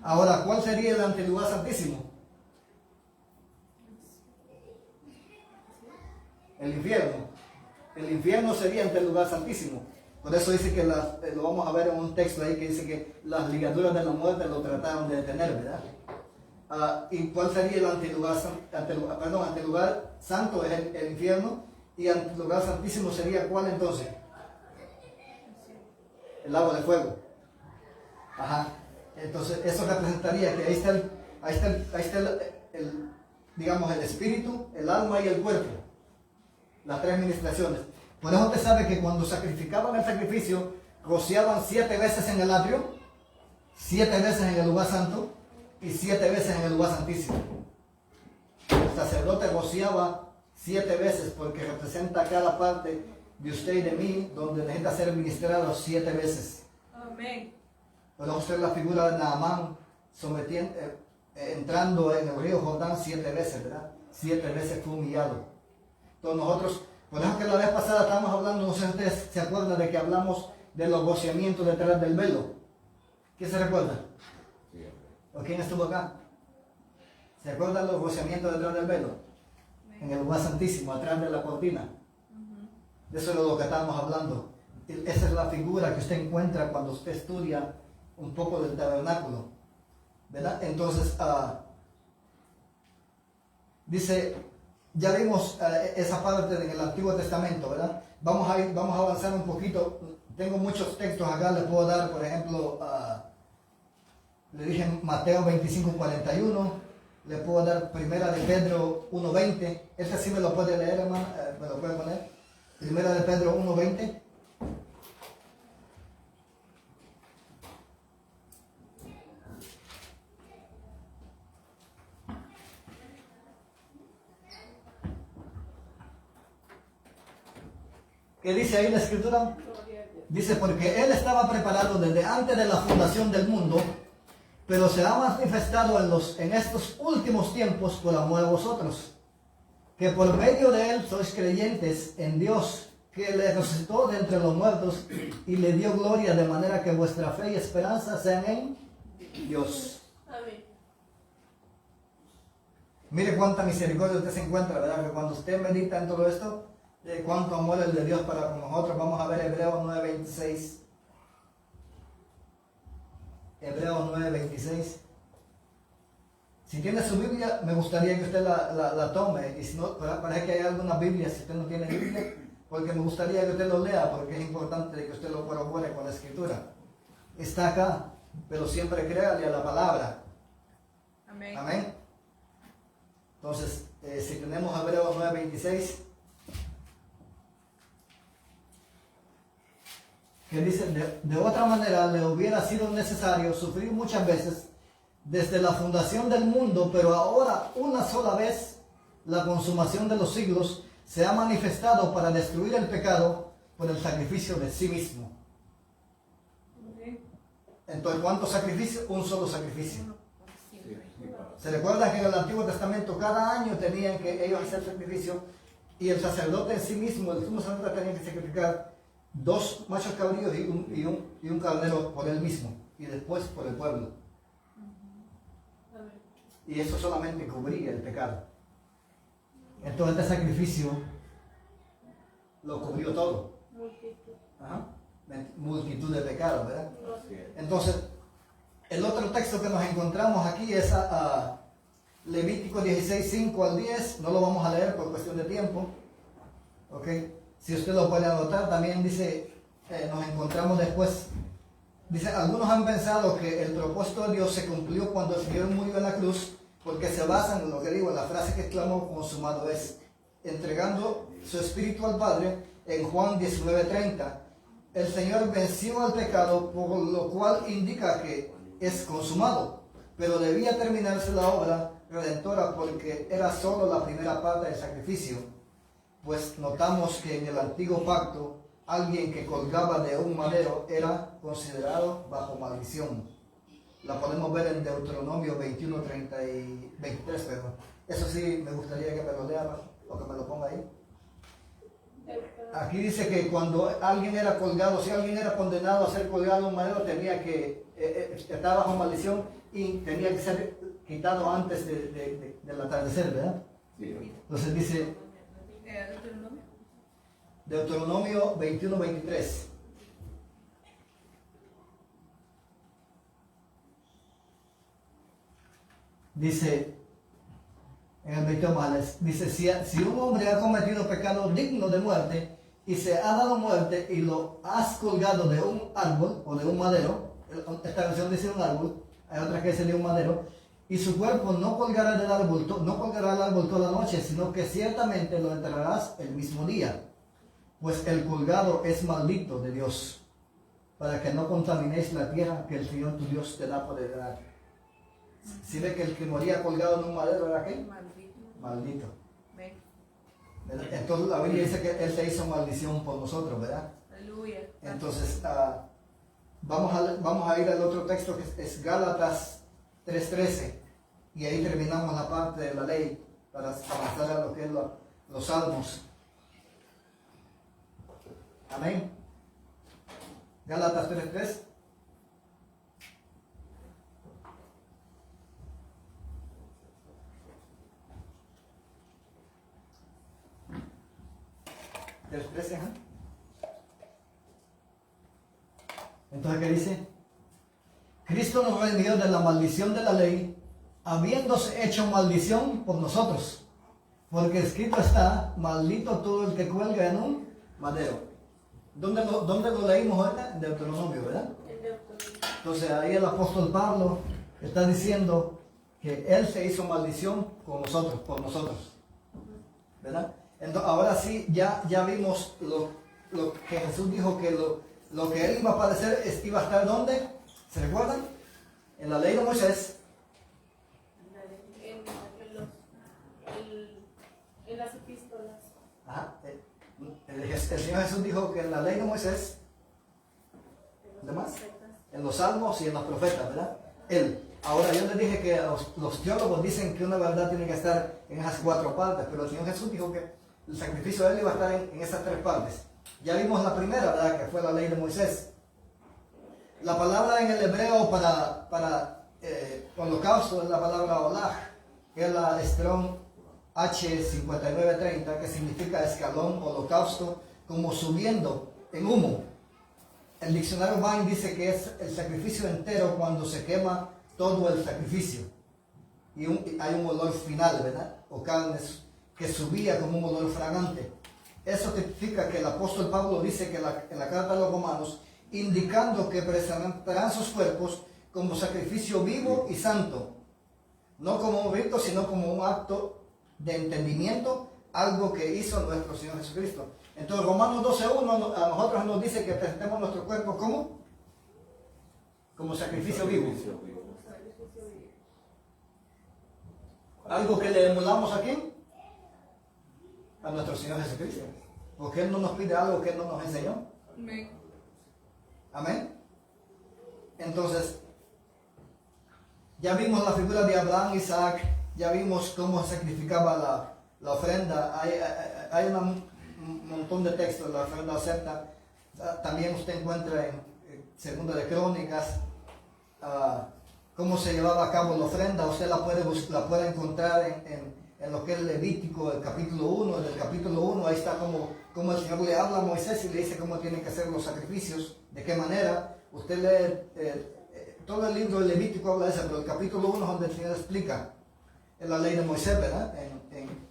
Speaker 1: Ahora, ¿cuál sería el antilugar santísimo? El infierno. El infierno sería ante el lugar santísimo. Por eso dice que lo vamos a ver en un texto ahí que dice que las ligaduras de la muerte lo trataron de detener, ¿verdad? ¿Y cuál sería el antilugar santo? Es el infierno. Y antilugar santísimo sería ¿cuál entonces? El lago de fuego. Ajá. Entonces eso representaría que ahí está digamos, el espíritu, el alma y el cuerpo. Las 3 ministraciones. Por eso usted sabe que cuando sacrificaban el sacrificio, rociaban 7 veces en el atrio, 7 veces en el lugar santo y 7 veces en el lugar santísimo. El sacerdote rociaba 7 veces porque representa cada parte de usted y de mí, donde necesita ser ministrado 7 veces.
Speaker 2: Amén.
Speaker 1: Podemos usted la figura de Naamán entrando en el río Jordán 7 veces, ¿verdad? 7 veces fue humillado. Entonces nosotros, por ejemplo, que la vez pasada estábamos hablando, no sé si ustedes se acuerdan de que hablamos de los rociamientos detrás del velo. ¿Quién se recuerda? ¿O quién estuvo acá? ¿Se acuerdan los rociamientos detrás del velo? En el lugar santísimo, atrás de la cortina. De eso es lo que estábamos hablando. Esa es la figura que usted encuentra cuando usted estudia un poco del tabernáculo, ¿verdad? Entonces, dice, ya vimos esa parte en el Antiguo Testamento, ¿verdad? Vamos a avanzar un poquito. Tengo muchos textos acá, le puedo dar, por ejemplo, le dije Mateo 25:41, le puedo dar Primera de Pedro 1:20. Este sí me lo puede leer, hermano, me lo puede poner. Primera de Pedro 1:20. ¿Qué dice ahí la escritura? Dice, porque Él estaba preparado desde antes de la fundación del mundo, pero se ha manifestado en estos últimos tiempos por amor a vosotros, que por medio de Él sois creyentes en Dios, que le resucitó de entre los muertos y le dio gloria, de manera que vuestra fe y esperanza sean en Dios.
Speaker 2: Amén.
Speaker 1: Mire cuánta misericordia usted se encuentra, ¿verdad? Que cuando usted medita en todo esto, cuánto amor es el de Dios para con nosotros. Vamos a ver Hebreos 9:26. Hebreos 9:26. Si tiene su Biblia, me gustaría que usted la tome. Y si no, parece que hay algunas Biblias, si usted no tiene Biblia, porque me gustaría que usted lo lea, porque es importante que usted lo corrobore con la Escritura. Está acá, pero siempre créale a la palabra.
Speaker 2: Amén.
Speaker 1: Amén. Entonces, si tenemos Hebreos 9:26, que dice, de otra manera le hubiera sido necesario sufrir muchas veces desde la fundación del mundo, pero ahora una sola vez la consumación de los siglos se ha manifestado para destruir el pecado por el sacrificio de sí mismo. Entonces, ¿cuántos sacrificios? Un solo sacrificio. ¿Se recuerda que en el Antiguo Testamento cada año tenían que ellos hacer sacrificio y el sacerdote en sí mismo, el sumo sacerdote, tenía que sacrificar 2 machos cabríos y un carnero por él mismo y después por el pueblo? Y eso solamente cubría el pecado. Entonces este sacrificio lo cubrió todo.
Speaker 3: Multitud.
Speaker 1: Ajá. Multitud de pecados, ¿verdad?
Speaker 3: Así es.
Speaker 1: Entonces, el otro texto que nos encontramos aquí es a Levítico 16, 5 al 10. No lo vamos a leer por cuestión de tiempo. ¿Ok? Si usted lo puede anotar, también dice, nos encontramos después. Dice, algunos han pensado que el propósito de Dios se cumplió cuando el Señor murió en la cruz, porque se basan en lo que digo, en la frase que exclamó consumado es, entregando su espíritu al Padre en Juan 19:30. El Señor venció al pecado, por lo cual indica que es consumado, pero debía terminarse la obra redentora porque era solo la primera parte del sacrificio, pues notamos que en el antiguo pacto alguien que colgaba de un madero era considerado bajo maldición. La podemos ver en Deuteronomio 21, 30 y 23, perdón. Eso sí, me gustaría que me lo lea o que me lo ponga ahí. Aquí dice que cuando alguien era colgado, si alguien era condenado a ser colgado en un madero, tenía que estar bajo maldición y tenía que ser quitado antes del atardecer, ¿verdad?
Speaker 4: Sí.
Speaker 1: Entonces dice Deuteronomio 21, 23. Dice, en el 21 dice, si un hombre ha cometido pecado digno de muerte y se ha dado muerte y lo has colgado de un árbol o de un madero, esta versión dice un árbol, hay otra que dice de un madero, y su cuerpo no colgará del árbol, no colgará el árbol toda la noche, sino que ciertamente lo enterrarás el mismo día, pues el colgado es maldito de Dios, para que no contaminéis la tierra que el Señor tu Dios te da por heredad. Si ve que el que moría colgado en un madero era ¿qué?
Speaker 2: Maldito.
Speaker 1: Maldito.
Speaker 2: Amén.
Speaker 1: Entonces la Biblia dice que Él se hizo maldición por nosotros, ¿verdad?
Speaker 2: Aleluya.
Speaker 1: Entonces vamos a ir al otro texto que es Gálatas 3:13 y ahí terminamos la parte de la ley para avanzar a lo que es los salmos. Amén. Gálatas 3:3. Entonces, ¿qué dice? Cristo nos redimió de la maldición de la ley, habiéndose hecho maldición por nosotros, porque escrito está, maldito todo el que cuelga en un madero. ¿Dónde lo leímos ahorita? En Deuteronomio, ¿verdad? Entonces ahí el apóstol Pablo está diciendo que Él se hizo maldición con nosotros, por nosotros, ¿verdad? Entonces, ahora sí, ya vimos lo que Jesús dijo, que lo que Él iba a padecer iba a estar ¿dónde? ¿Se recuerdan? En la ley de Moisés.
Speaker 3: En las epístolas.
Speaker 1: Ajá. El Señor Jesús dijo que en la ley de Moisés, ¿demás? En los salmos y en los profetas, ¿verdad? Él. Ahora yo les dije que los teólogos dicen que una verdad tiene que estar en esas 4 partes, pero el Señor Jesús dijo que el sacrificio de Él iba a estar en esas 3 partes. Ya vimos la primera, ¿verdad? Que fue la ley de Moisés. La palabra en el hebreo para holocausto es la palabra olaj, que es la Strong H5930, que significa escalón, holocausto, como subiendo en humo. El diccionario Vine dice que es el sacrificio entero cuando se quema todo el sacrificio. Y hay un olor final, ¿verdad? O carnes que subía como un olor fragante. Eso significa que el apóstol Pablo dice que en la carta a los romanos, indicando que presentarán sus cuerpos como sacrificio vivo y santo, no como un rito, sino como un acto de entendimiento, algo que hizo nuestro Señor Jesucristo. Entonces Romanos 12:1 a nosotros nos dice que presentemos nuestro cuerpo como sacrificio vivo. Algo que le emulamos a quién? A nuestro Señor Jesucristo. Porque Él no nos pide algo que Él no nos enseñó.
Speaker 2: Amén.
Speaker 1: Amén. Entonces, ya vimos la figura de Abraham, Isaac, ya vimos cómo sacrificaba la ofrenda. Hay un montón de textos, la ofrenda acepta. También usted encuentra en Segunda de Crónicas cómo se llevaba a cabo la ofrenda. Usted la puede encontrar en lo que es Levítico, el capítulo 1, en el capítulo 1, ahí está como el Señor le habla a Moisés y le dice cómo tienen que hacer los sacrificios, de qué manera. Usted lee todo el libro de Levítico habla de eso, pero el capítulo 1 es donde el Señor explica en la ley de Moisés, ¿verdad? En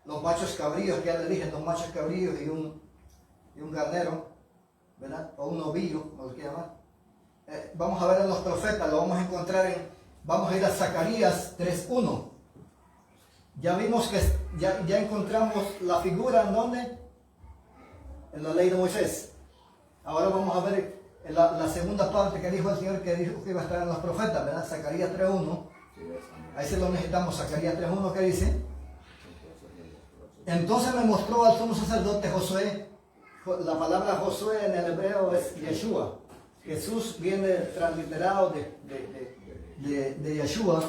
Speaker 1: los machos cabríos, que ya le dije, 2 machos cabríos y un carnero, ¿verdad? O un novillo, como lo quiera llamar. Vamos a ver en los profetas, lo vamos a encontrar vamos a ir a Zacarías 3:1. Ya vimos que ya encontramos la figura en donde, en la ley de Moisés. Ahora vamos a ver la segunda parte que dijo el Señor, que dijo que iba a estar en los profetas, ¿verdad? Zacarías 3:1. Ahí se lo necesitamos, Zacarías 3:1, que dice: entonces me mostró al sumo sacerdote Josué. La palabra Josué en el hebreo es Yeshua. Jesús viene transliterado de Yeshua.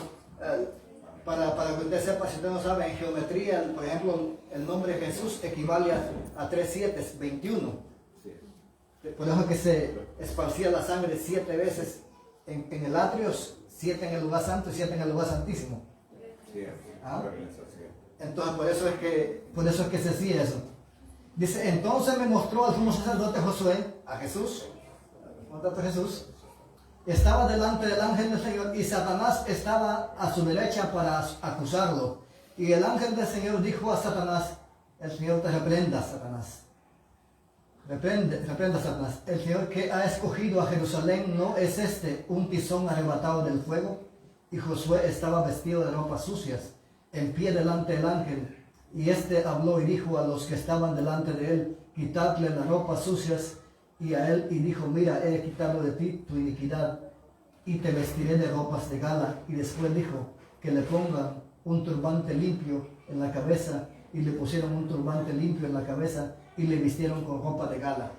Speaker 1: Para que usted sepa, si usted no sabe, en geometría, por ejemplo, el nombre Jesús equivale a 3 7, 21. Por eso es que se esparcía la sangre 7 veces en el atrio, 7 en el lugar santo y 7 en el lugar santísimo. ¿Ah? Entonces por eso es que se hacía eso. Dice, entonces me mostró al sumo sacerdote Josué, a Jesús, Jesús, estaba delante del ángel del Señor y Satanás estaba a su derecha para acusarlo. Y el ángel del Señor dijo a Satanás: el Señor te reprenda, Satanás. Reprenda, Satanás. El Señor que ha escogido a Jerusalén, ¿no es este un tizón arrebatado del fuego? Y Josué estaba vestido de ropas sucias, en pie delante del ángel. Y este habló y dijo a los que estaban delante de él: quitadle las ropas sucias. Y a él y dijo: mira, he quitado de ti tu iniquidad y te vestiré de ropas de gala. Y después dijo que le pongan un turbante limpio en la cabeza, y le pusieron un turbante limpio en la cabeza y le vistieron con ropa de gala.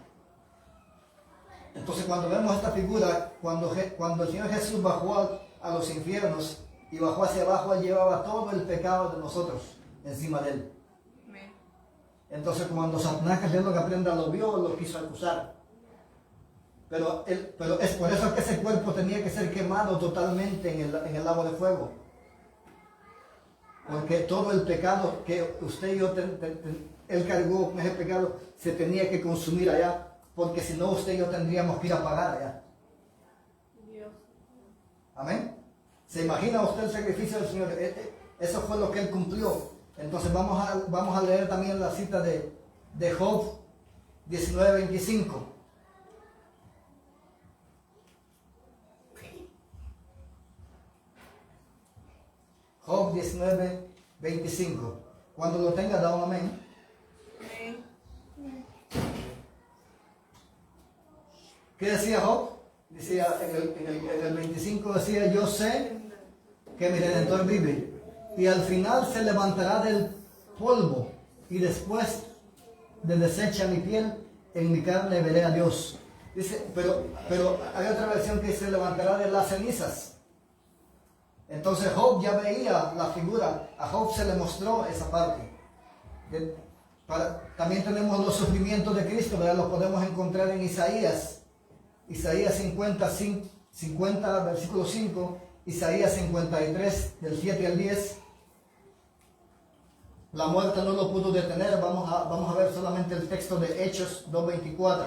Speaker 1: Entonces cuando vemos esta figura, cuando el Señor Jesús bajó a los infiernos y bajó hacia abajo, él llevaba todo el pecado de nosotros encima de él. Entonces cuando Satanás, que es lo que aprenda, lo vio, lo quiso acusar. Pero es por eso que ese cuerpo tenía que ser quemado totalmente en el lago de fuego. Porque todo el pecado que usted y yo, él cargó con ese pecado, se tenía que consumir allá. Porque si no, usted y yo tendríamos que ir a pagar allá.
Speaker 3: Dios.
Speaker 1: Amén. ¿Se imagina usted el sacrificio del Señor? Eso fue lo que él cumplió. Entonces vamos a leer también la cita de Job 19:25. Job 19:25. Cuando lo tenga, da un amén. ¿Qué decía Job? Decía en el 25, decía: yo sé que mi Redentor vive, y al final se levantará del polvo, y después de deshecha mi piel, en mi carne veré a Dios. Dice, pero hay otra versión que dice: levantará de las cenizas. Entonces Job ya veía la figura, a Job se le mostró esa parte. También tenemos los sufrimientos de Cristo, ¿verdad? Los podemos encontrar en Isaías 50, versículo 5, Isaías 53, del 7 al 10. La muerte no lo pudo detener. Vamos a ver solamente el texto de Hechos 2:24,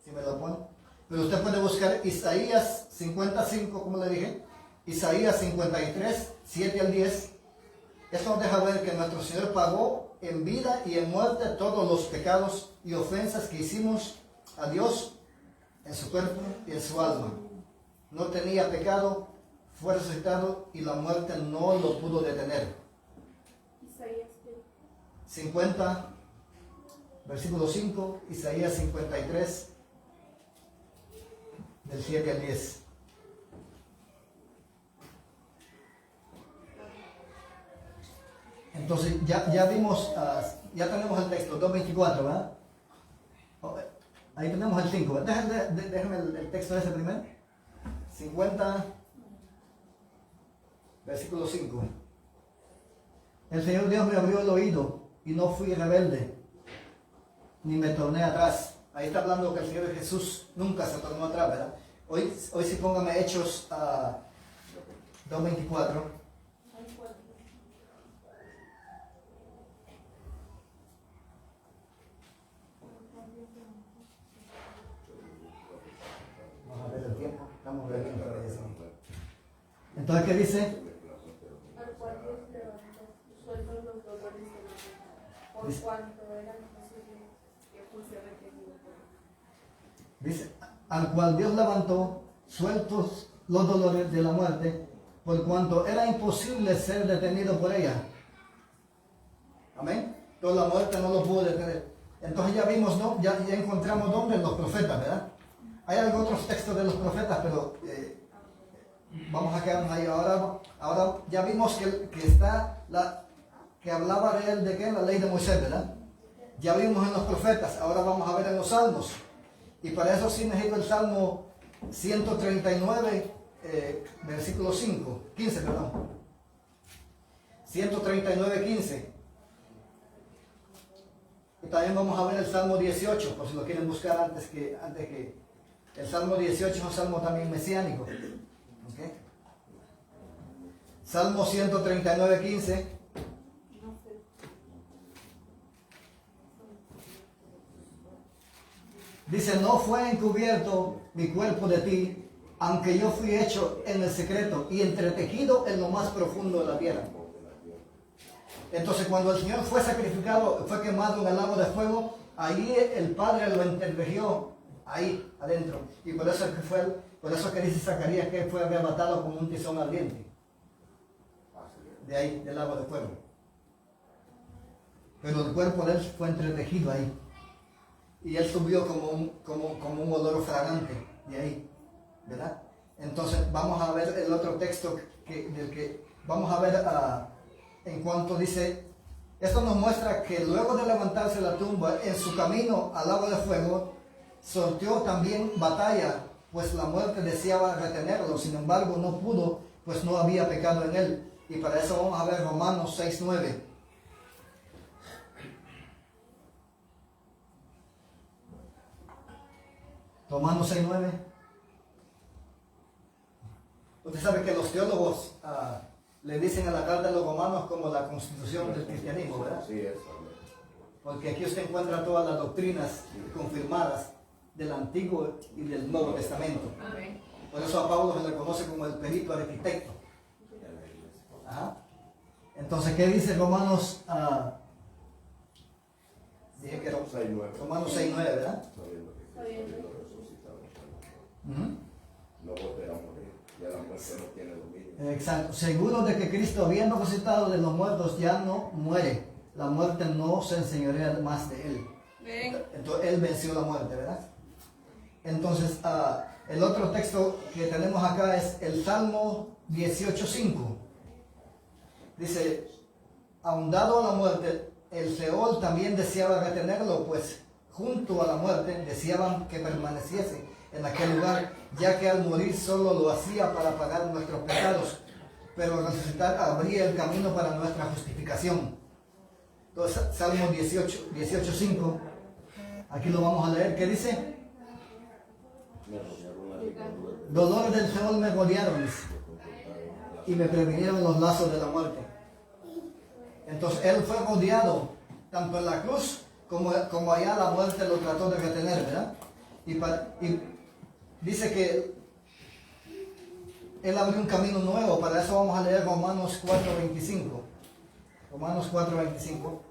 Speaker 1: si me lo pone. Pero usted puede buscar Isaías 55, como le dije, Isaías 53, 7 al 10. Esto nos deja ver que nuestro Señor pagó en vida y en muerte todos los pecados y ofensas que hicimos a Dios en su cuerpo y en su alma. No tenía pecado, fue resucitado y la muerte no lo pudo detener.
Speaker 3: Isaías
Speaker 1: 50, versículo 5, Isaías 53, del 7 al 10. Entonces ya vimos, ya tenemos el texto 2:24, ¿verdad? Ahí tenemos el 5. Déjame el texto ese primero. 50, versículo 5. El Señor Dios me abrió el oído y no fui rebelde, ni me torné atrás. Ahí está hablando que el Señor Jesús nunca se tornó atrás, ¿verdad? Hoy sí póngame Hechos 2:24. Estamos bien, entonces, ¿qué dice?
Speaker 3: Al cual Dios levantó, sueltos los dolores de la muerte, por cuanto era imposible que fuese retenido por él.
Speaker 1: Dice, al cual Dios levantó, sueltos los dolores de la muerte, por cuanto era imposible ser detenido por ella. Amén. Entonces la muerte no lo pudo detener. Entonces ya vimos, ¿no? Ya encontramos dónde en los profetas, ¿verdad? Hay algunos otros textos de los profetas, pero vamos a quedarnos ahí. Ahora ya vimos que está que hablaba de él, ¿de qué? La ley de Moisés, ¿verdad? Ya vimos en los profetas, ahora vamos a ver en los salmos. Y para eso sí necesito el Salmo 139, versículo 15, perdón. 139, 15. Y también vamos a ver el Salmo 18, por si lo quieren buscar antes que el Salmo 18 es un salmo también mesiánico. ¿Okay? Salmo 139, 15. Dice, no fue encubierto mi cuerpo de ti, aunque yo fui hecho en el secreto y entretejido en lo más profundo de la tierra. Entonces cuando el Señor fue sacrificado, fue quemado en el lago de fuego, ahí el Padre lo entretejió ahí adentro. Y por eso que dice Zacarías que fue arrebatado como un tizón ardiente. De ahí, del lago de fuego. Pero el cuerpo de él fue entretejido ahí. Y él subió como un olor fragante de ahí, ¿verdad? Entonces vamos a ver el otro texto del que vamos a ver en cuanto dice, esto nos muestra que luego de levantarse de la tumba, en su camino al lago de fuego, sorteó también batalla, pues la muerte deseaba retenerlo, sin embargo no pudo, pues no había pecado en él. Y para eso vamos a ver Romanos 6:9. Romanos 6:9. Usted sabe que los teólogos le dicen a la carta de los romanos como la constitución del cristianismo, ¿verdad?
Speaker 4: Sí, eso.
Speaker 1: Porque aquí usted encuentra todas las doctrinas confirmadas del Antiguo y del Nuevo Testamento.
Speaker 2: Amén.
Speaker 1: Por eso a Pablo se le conoce como el perito arquitecto. Ajá. Entonces, ¿qué dice Romanos? Dije que era Romanos 6:9, ¿verdad?
Speaker 4: No volverá a morir, ya la muerte no tiene dominio.
Speaker 1: Exacto. Seguro de que Cristo, habiendo resucitado de los muertos, ya no muere. La muerte no se enseñorea más de él.
Speaker 2: Ven.
Speaker 1: Entonces, él venció la muerte, ¿verdad? Entonces, el otro texto que tenemos acá es el Salmo 18:5. Dice, ahondado a la muerte, el Seol también deseaba retenerlo, pues junto a la muerte deseaban que permaneciese en aquel lugar, ya que al morir solo lo hacía para pagar nuestros pecados, pero al resucitar abría el camino para nuestra justificación. Entonces, Salmo 18:5, aquí lo vamos a leer, ¿qué dice? Dolores del Seol me rodearon y me previnieron los lazos de la muerte. Entonces él fue rodeado tanto en la cruz como allá la muerte lo trató de retener, ¿verdad? Y dice que él abrió un camino nuevo. Para eso vamos a leer Romanos 4:25. Romanos 4:25.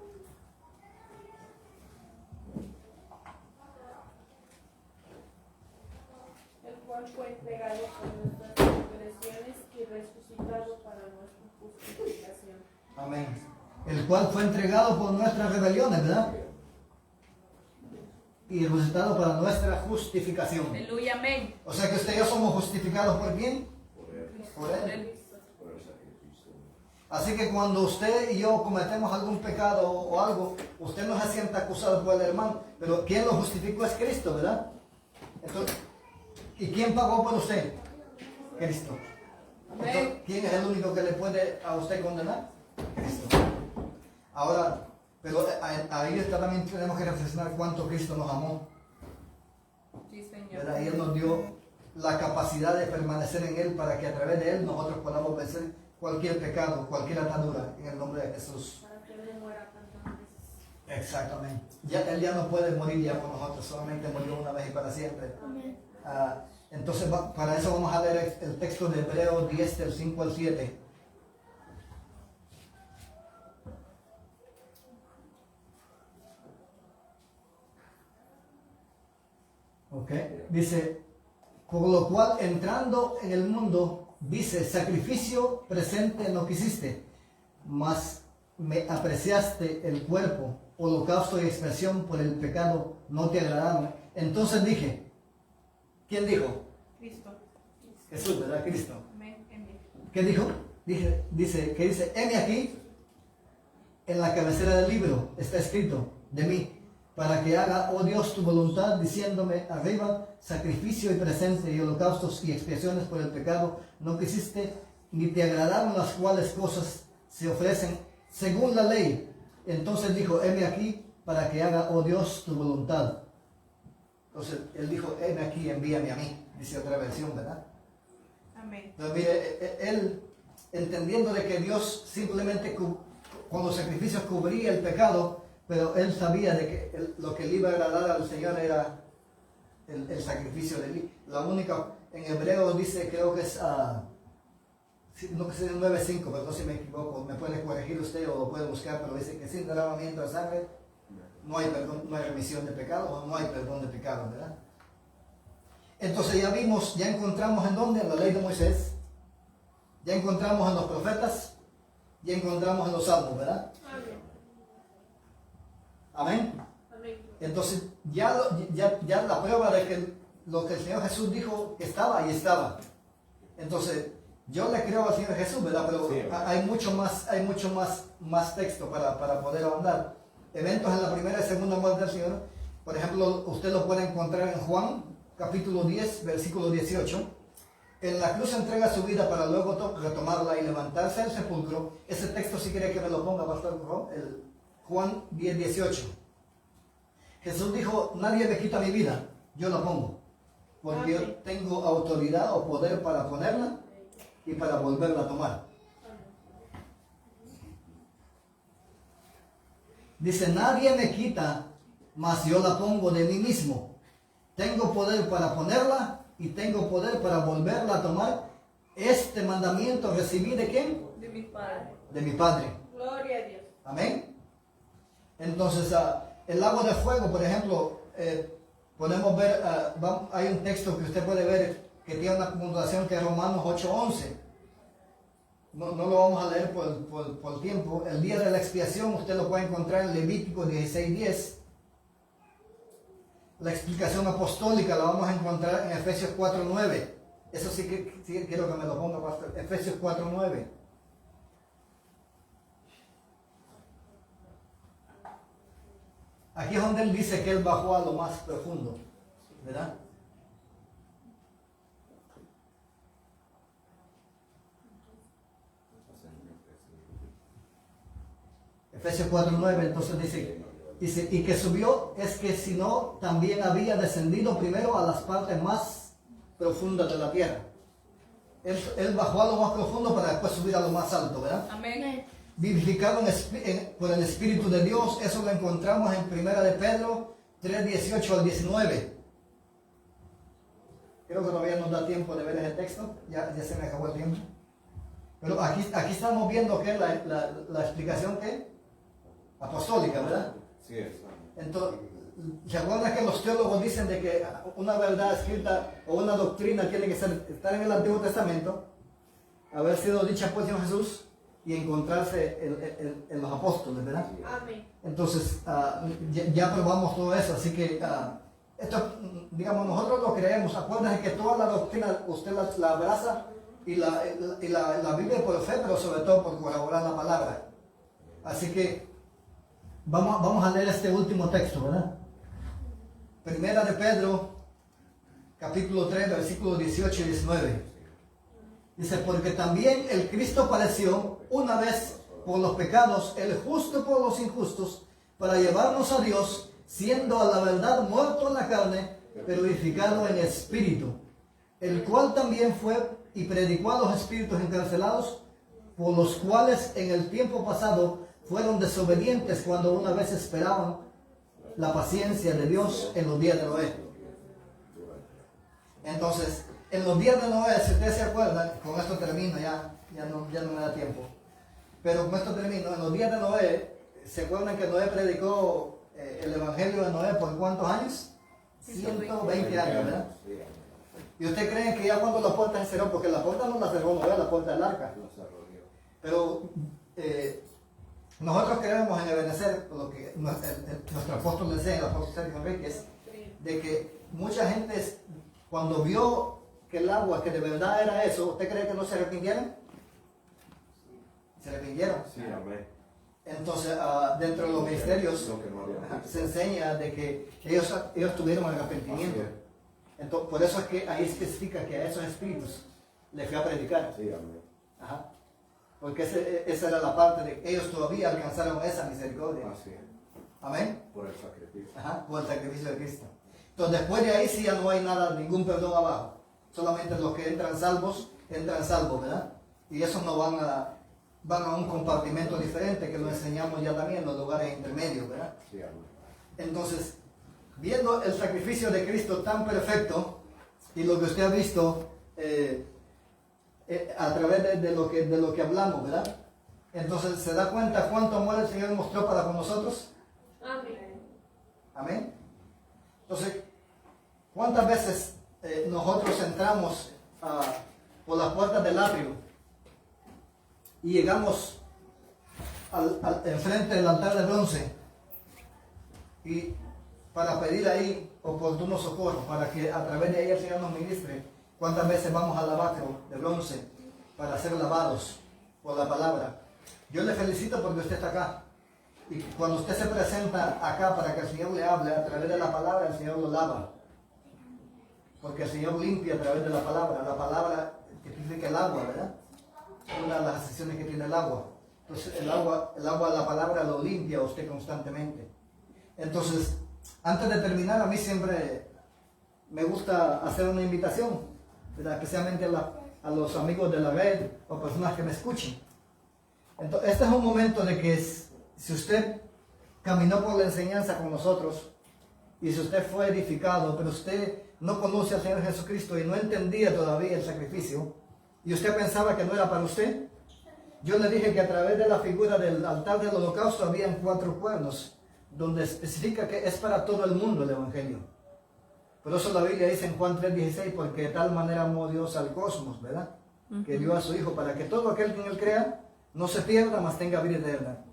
Speaker 3: El cual fue entregado por nuestras transgresiones y resucitado para nuestra justificación.
Speaker 1: Amén. El cual fue entregado por nuestras rebeliones, ¿verdad? Y resucitado para nuestra justificación.
Speaker 2: Aleluya, amén.
Speaker 1: O sea que usted y yo somos justificados por quién? Por él. Así que cuando usted y yo cometemos algún pecado o algo, usted no se siente acusado por el hermano, pero quien lo justificó es Cristo, ¿verdad? Entonces, ¿y quién pagó por usted? Cristo. Entonces, ¿quién es el único que le puede a usted condenar? Cristo. Ahora, pero ahí también tenemos que reflexionar cuánto Cristo nos amó.
Speaker 2: Sí, Señor.
Speaker 1: ¿Verdad? Y Él nos dio la capacidad de permanecer en Él para que a través de Él nosotros podamos vencer cualquier pecado, cualquier atadura en el nombre de Jesús.
Speaker 3: Para que no muera tantas veces.
Speaker 1: Exactamente. Él ya no puede morir ya por nosotros, solamente murió una vez y para siempre.
Speaker 3: Amén.
Speaker 1: Entonces, para eso vamos a leer el texto de Hebreos 10, del 5 al 7. Ok, dice, por lo cual entrando en el mundo, dice, sacrificio presente no quisiste, mas me apreciaste el cuerpo, holocausto y expiación por el pecado no te agradaron. Entonces dije, ¿quién dijo?
Speaker 2: Cristo.
Speaker 1: Jesús, ¿verdad? Cristo.
Speaker 2: Amén. Amén.
Speaker 1: ¿Qué dijo? Dice, heme aquí, en la cabecera del libro está escrito de mí, para que haga, oh Dios, tu voluntad, diciéndome arriba, sacrificio y presente y holocaustos y expiaciones por el pecado no quisiste, ni te agradaron las cuales cosas se ofrecen según la ley. Entonces dijo, heme aquí, para que haga, oh Dios, tu voluntad. Entonces él dijo, heme aquí, envíame a mí, dice otra versión, ¿verdad?
Speaker 2: Amén.
Speaker 1: Entonces, mire, él, entendiendo de que Dios simplemente con los sacrificios cubría el pecado, pero él sabía de que lo que le iba a agradar al Señor era el sacrificio de él. La única, en hebreo dice, creo que es, no que sea el 9.5, pero no si me equivoco, me puede corregir usted o lo puede buscar, pero dice que sin derramamiento de sangre no hay perdón, no hay remisión de pecado, o no hay perdón de pecado, ¿verdad? Entonces ya vimos, ya encontramos en dónde, en la ley de Moisés, ya encontramos en los profetas, ya encontramos en los salmos, ¿verdad? Amén.
Speaker 3: Amén.
Speaker 1: Entonces ya la prueba de que lo que el Señor Jesús dijo que estaba, ahí estaba. Entonces yo le creo al Señor Jesús, ¿verdad? Pero sí, hay mucho más texto para poder ahondar. Eventos en la primera y segunda muerte del Señor, por ejemplo, usted lo puede encontrar en Juan capítulo 10, versículo 18. En la cruz entrega su vida para luego retomarla y levantarse del sepulcro. Ese texto, si quiere que me lo ponga, Pastor Ron, el Juan 10, 18. Jesús dijo, nadie me quita mi vida, yo la pongo, porque yo tengo autoridad o poder para ponerla y para volverla a tomar. Dice, nadie me quita, mas yo la pongo de mí mismo. Tengo poder para ponerla y tengo poder para volverla a tomar. Este mandamiento recibí ¿de quién?
Speaker 2: De mi Padre.
Speaker 1: De mi Padre.
Speaker 3: Gloria a Dios.
Speaker 1: Amén. Entonces, el lago de fuego, por ejemplo, podemos ver, hay un texto que usted puede ver que tiene una connotación que es Romanos 8:11. No lo vamos a leer por tiempo. El día de la expiación usted lo puede encontrar en Levítico 16:10. La explicación apostólica la vamos a encontrar en Efesios 4:9. Eso sí que quiero que me lo ponga, pastor. Efesios 4:9. Aquí es donde él dice que él bajó a lo más profundo, ¿verdad? Efesios 4:9, entonces dice, y que subió es que si no, también había descendido primero a las partes más profundas de la tierra. Él bajó a lo más profundo para después subir a lo más alto, ¿verdad?
Speaker 2: Amén.
Speaker 1: Vivificado por el Espíritu de Dios, eso lo encontramos en 1 de Pedro 3:18 al 19. Creo que todavía nos da tiempo de ver ese texto, ya se me acabó el tiempo. Pero aquí estamos viendo que la explicación que apostólica, ¿verdad?
Speaker 4: Sí, es.
Speaker 1: Entonces, ¿se acuerdan que los teólogos dicen de que una verdad escrita o una doctrina tiene que estar en el Antiguo Testamento, haber sido dicha por el Señor Jesús y encontrarse en los apóstoles, ¿verdad?
Speaker 3: Amén.
Speaker 1: Entonces, ya probamos todo eso, así que esto, digamos, nosotros lo creemos. Acuérdense que toda la doctrina usted la abraza y la vive por fe, pero sobre todo por colaborar la palabra. Así que vamos a leer este último texto, ¿verdad? Primera de Pedro, capítulo 3, versículos 18 y 19. Dice, porque también el Cristo padeció una vez por los pecados, el justo por los injustos, para llevarnos a Dios, siendo a la verdad muerto en la carne, pero vivificado en espíritu, el cual también fue y predicó a los espíritus encarcelados, por los cuales en el tiempo pasado fueron desobedientes cuando una vez esperaban la paciencia de Dios en los días de Noé. Entonces, en los días de Noé, si ustedes se acuerdan, con esto termino, ya no me da tiempo. Pero con esto termino, en los días de Noé, ¿se acuerdan que Noé predicó el Evangelio de Noé por cuántos años? 120 años, ¿verdad?
Speaker 4: Sí, amén.
Speaker 1: ¿Y usted cree que ya cuando la puerta se cerró, porque la puerta no la cerró Noé, la puerta del arca?
Speaker 4: Lo desarrolló.
Speaker 1: Pero nosotros creemos en Ebenezer, lo que nuestro apóstol decía, el apóstol Sergio Enríquez, de que mucha gente cuando vio que el agua, que de verdad era eso, ¿usted cree que no se arrepintieron? Se arrepintieron.
Speaker 4: Sí, amén.
Speaker 1: Entonces, dentro de los ministerios
Speaker 4: Lo que no había visto.
Speaker 1: se enseña de que ellos tuvieron arrepentimiento.
Speaker 4: Así
Speaker 1: Entonces, por eso es que ahí especifica que a esos espíritus les fui a predicar.
Speaker 4: Sí, amén.
Speaker 1: Ajá. Porque esa era la parte de que ellos todavía alcanzaron esa misericordia.
Speaker 4: Así es.
Speaker 1: Amén.
Speaker 4: Por el sacrificio.
Speaker 1: Ajá, por el sacrificio de Cristo. Entonces después de ahí sí ya no hay nada, ningún perdón abajo. Solamente los que entran salvos, ¿verdad? Y esos no van a un compartimento diferente que lo enseñamos ya también en los lugares intermedios, ¿verdad?
Speaker 4: Sí, amén.
Speaker 1: Entonces, viendo el sacrificio de Cristo tan perfecto y lo que usted ha visto a través de lo que hablamos, ¿verdad? Entonces, ¿se da cuenta cuánto amor el Señor mostró para con nosotros?
Speaker 3: Amén.
Speaker 1: Amén. Entonces, ¿cuántas veces nosotros entramos por las puertas del atrio y llegamos enfrente del altar de bronce y para pedir ahí oportuno socorro, para que a través de ahí el Señor nos ministre? ¿Cuántas veces vamos al lavacro de bronce para ser lavados por la palabra? Yo le felicito porque usted está acá. Y cuando usted se presenta acá para que el Señor le hable a través de la palabra, el Señor lo lava. Porque el Señor limpia a través de la palabra. La palabra tipifica el agua, ¿verdad? Una de las sesiones que tiene el agua. Entonces el agua de la palabra lo limpia a usted constantemente. Entonces, antes de terminar, a mí siempre me gusta hacer una invitación, ¿verdad? Especialmente a los amigos de la red o personas que me escuchen. Entonces, este es un momento de que si usted caminó por la enseñanza con nosotros y si usted fue edificado, pero usted no conoce al Señor Jesucristo y no entendía todavía el sacrificio y usted pensaba que no era para usted, yo le dije que a través de la figura del altar del holocausto habían 4 cuernos donde especifica que es para todo el mundo el Evangelio. Por eso la Biblia dice en Juan 3:16, porque de tal manera amó Dios al cosmos, ¿verdad? Que dio a su Hijo para que todo aquel que en él crea no se pierda, mas tenga vida eterna.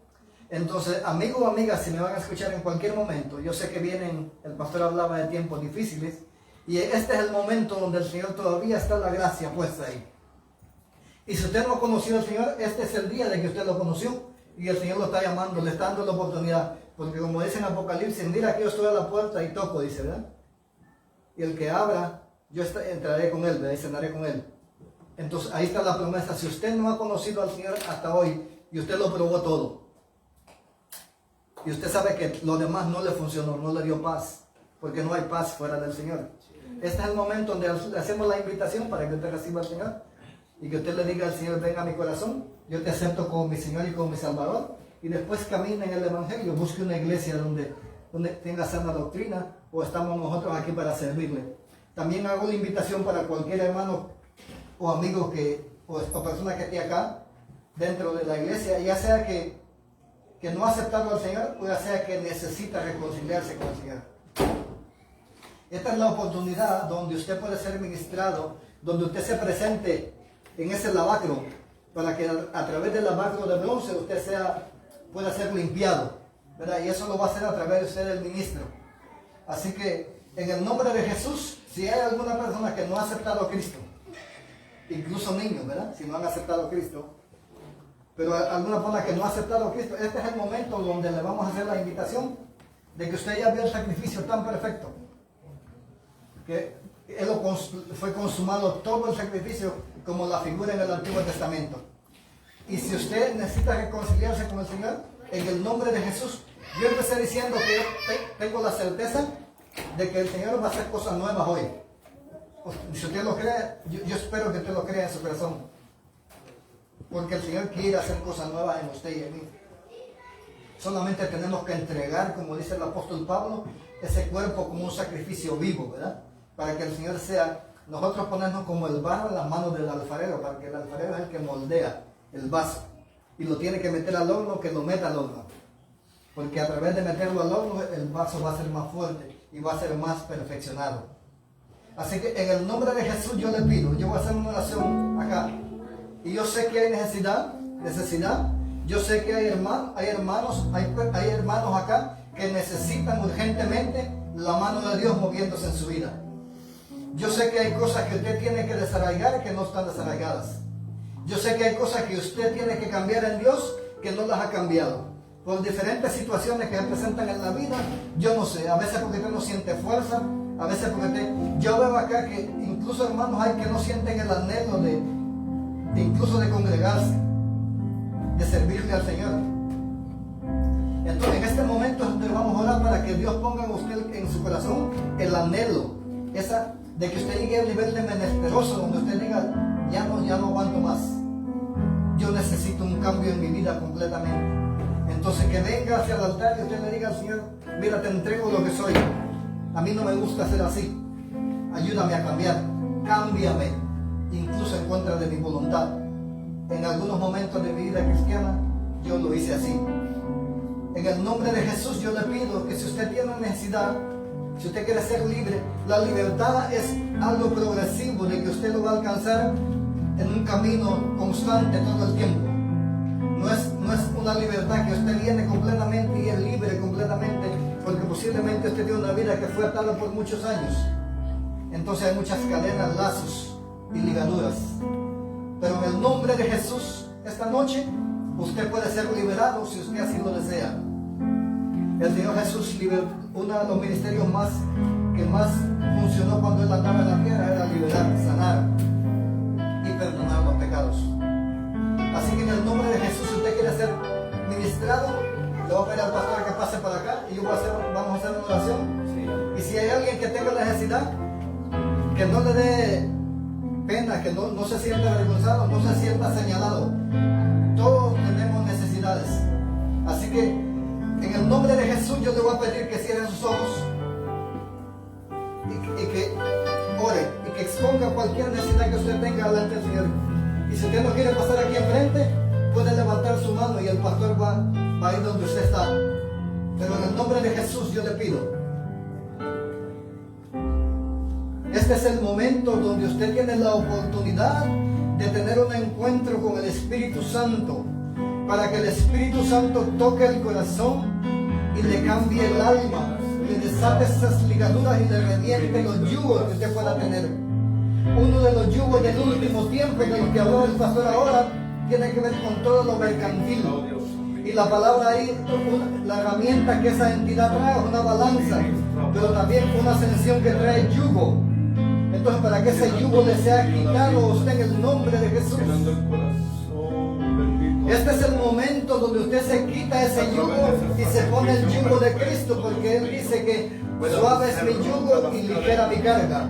Speaker 1: Entonces, amigo o amiga, si me van a escuchar en cualquier momento, yo sé que el pastor hablaba de tiempos difíciles, y este es el momento donde el Señor todavía está la gracia puesta ahí. Y si usted no conoció al Señor, este es el día de que usted lo conoció, y el Señor lo está llamando, le está dando la oportunidad, porque como dice en Apocalipsis, mira que yo estoy a la puerta y toco, dice, ¿verdad? Y el que abra, yo entraré con él, ¿verdad? Y cenaré con él. Entonces, ahí está la promesa. Si usted no ha conocido al Señor hasta hoy, y usted lo probó todo, y usted sabe que lo demás no le funcionó, no le dio paz, porque no hay paz fuera del Señor. Este es el momento donde le hacemos la invitación para que usted reciba al Señor y que usted le diga al Señor, venga a mi corazón, yo te acepto como mi Señor y como mi Salvador, y después camine en el Evangelio, busque una iglesia donde tenga sana doctrina, o estamos nosotros aquí para servirle. También hago la invitación para cualquier hermano o amigo o persona que esté acá dentro de la iglesia, ya sea que no ha aceptado al Señor, o ya sea que necesita reconciliarse con el Señor. Esta es la oportunidad donde usted puede ser ministrado, donde usted se presente en ese lavacro, para que a través del lavacro de bronce usted pueda ser limpiado, ¿verdad? Y eso lo va a hacer a través de usted, el ministro. Así que, en el nombre de Jesús, si hay alguna persona que no ha aceptado a Cristo, incluso niños, ¿verdad? Si no han aceptado a Cristo, pero alguna persona que no ha aceptado a Cristo, este es el momento donde le vamos a hacer la invitación de que usted ya vio el sacrificio tan perfecto, que fue consumado todo el sacrificio como la figura en el Antiguo Testamento. Y si usted necesita reconciliarse con el Señor, en el nombre de Jesús, yo empecé diciendo que yo tengo la certeza de que el Señor va a hacer cosas nuevas hoy. Si usted lo cree, yo espero que usted lo crea en su corazón, porque el Señor quiere hacer cosas nuevas en usted y en mí. Solamente tenemos que entregar, como dice el apóstol Pablo, ese cuerpo como un sacrificio vivo, ¿verdad? Para que el Señor sea nosotros ponernos como el barro en las manos del alfarero, para que el alfarero es el que moldea el vaso y lo tiene que meter al horno, que lo meta al horno, porque a través de meterlo al horno el vaso va a ser más fuerte y va a ser más perfeccionado. Así que en el nombre de Jesús yo le pido, yo voy a hacer una oración acá, y yo sé que hay necesidad, yo sé que hay hermanos acá que necesitan urgentemente la mano de Dios moviéndose en su vida. Yo sé que hay cosas que usted tiene que desarraigar que no están desarraigadas. Yo sé que hay cosas que usted tiene que cambiar en Dios que no las ha cambiado. Por diferentes situaciones que se presentan en la vida, yo no sé, a veces porque usted no siente fuerza, a veces porque usted... Yo veo acá que incluso hermanos hay que no sienten el anhelo de incluso de congregarse, de servirle al Señor. Entonces en este momento vamos a orar para que Dios ponga en usted en su corazón el anhelo, de que usted llegue al nivel de menesteroso, donde usted diga, ya no aguanto más, yo necesito un cambio en mi vida completamente. Entonces que venga hacia el altar y usted le diga al Señor, mira, te entrego lo que soy, a mí no me gusta ser así, ayúdame a cambiar, cámbiame, incluso en contra de mi voluntad. En algunos momentos de mi vida cristiana yo lo hice así. En el nombre de Jesús yo le pido que si usted tiene necesidad, si usted quiere ser libre, la libertad es algo progresivo, de que usted lo va a alcanzar en un camino constante todo el tiempo. No es una libertad que usted viene completamente y es libre completamente, porque posiblemente usted tiene una vida que fue atada por muchos años. Entonces hay muchas cadenas, lazos y ligaduras. Pero en el nombre de Jesús, esta noche, usted puede ser liberado si usted así lo desea. El Señor Jesús, uno de los ministerios que más funcionó cuando Él andaba en la tierra era liberar, sanar y perdonar los pecados. Así que en el nombre de Jesús, si usted quiere ser ministrado, le voy a pedir al pastor que pase para acá y vamos a hacer una oración. Y si hay alguien que tenga necesidad, que no le dé pena, que no se sienta avergonzado, no se sienta señalado. Todos tenemos necesidades. Así que en el nombre de Jesús yo le voy a pedir que cierren sus ojos y que ore y que exponga cualquier necesidad que usted tenga delante del Señor. Y si usted no quiere pasar aquí enfrente, puede levantar su mano y el pastor va a ir donde usted está. Pero en el nombre de Jesús yo le pido. Este es el momento donde usted tiene la oportunidad de tener un encuentro con el Espíritu Santo, para que el Espíritu Santo toque el corazón y le cambie el alma, le desate esas ligaduras y le reviente los yugos que usted pueda tener. Uno de los yugos del último tiempo, de los que habló el pastor ahora, tiene que ver con todo lo mercantil. Y la palabra ahí, la herramienta que esa entidad trae es una balanza, pero también una ascensión que trae yugo. Entonces, para que ese yugo le sea quitado a usted en el nombre de Jesús. Este es el momento donde usted se quita ese yugo y se pone el yugo de Cristo, porque Él dice que suave es mi yugo y ligera mi carga.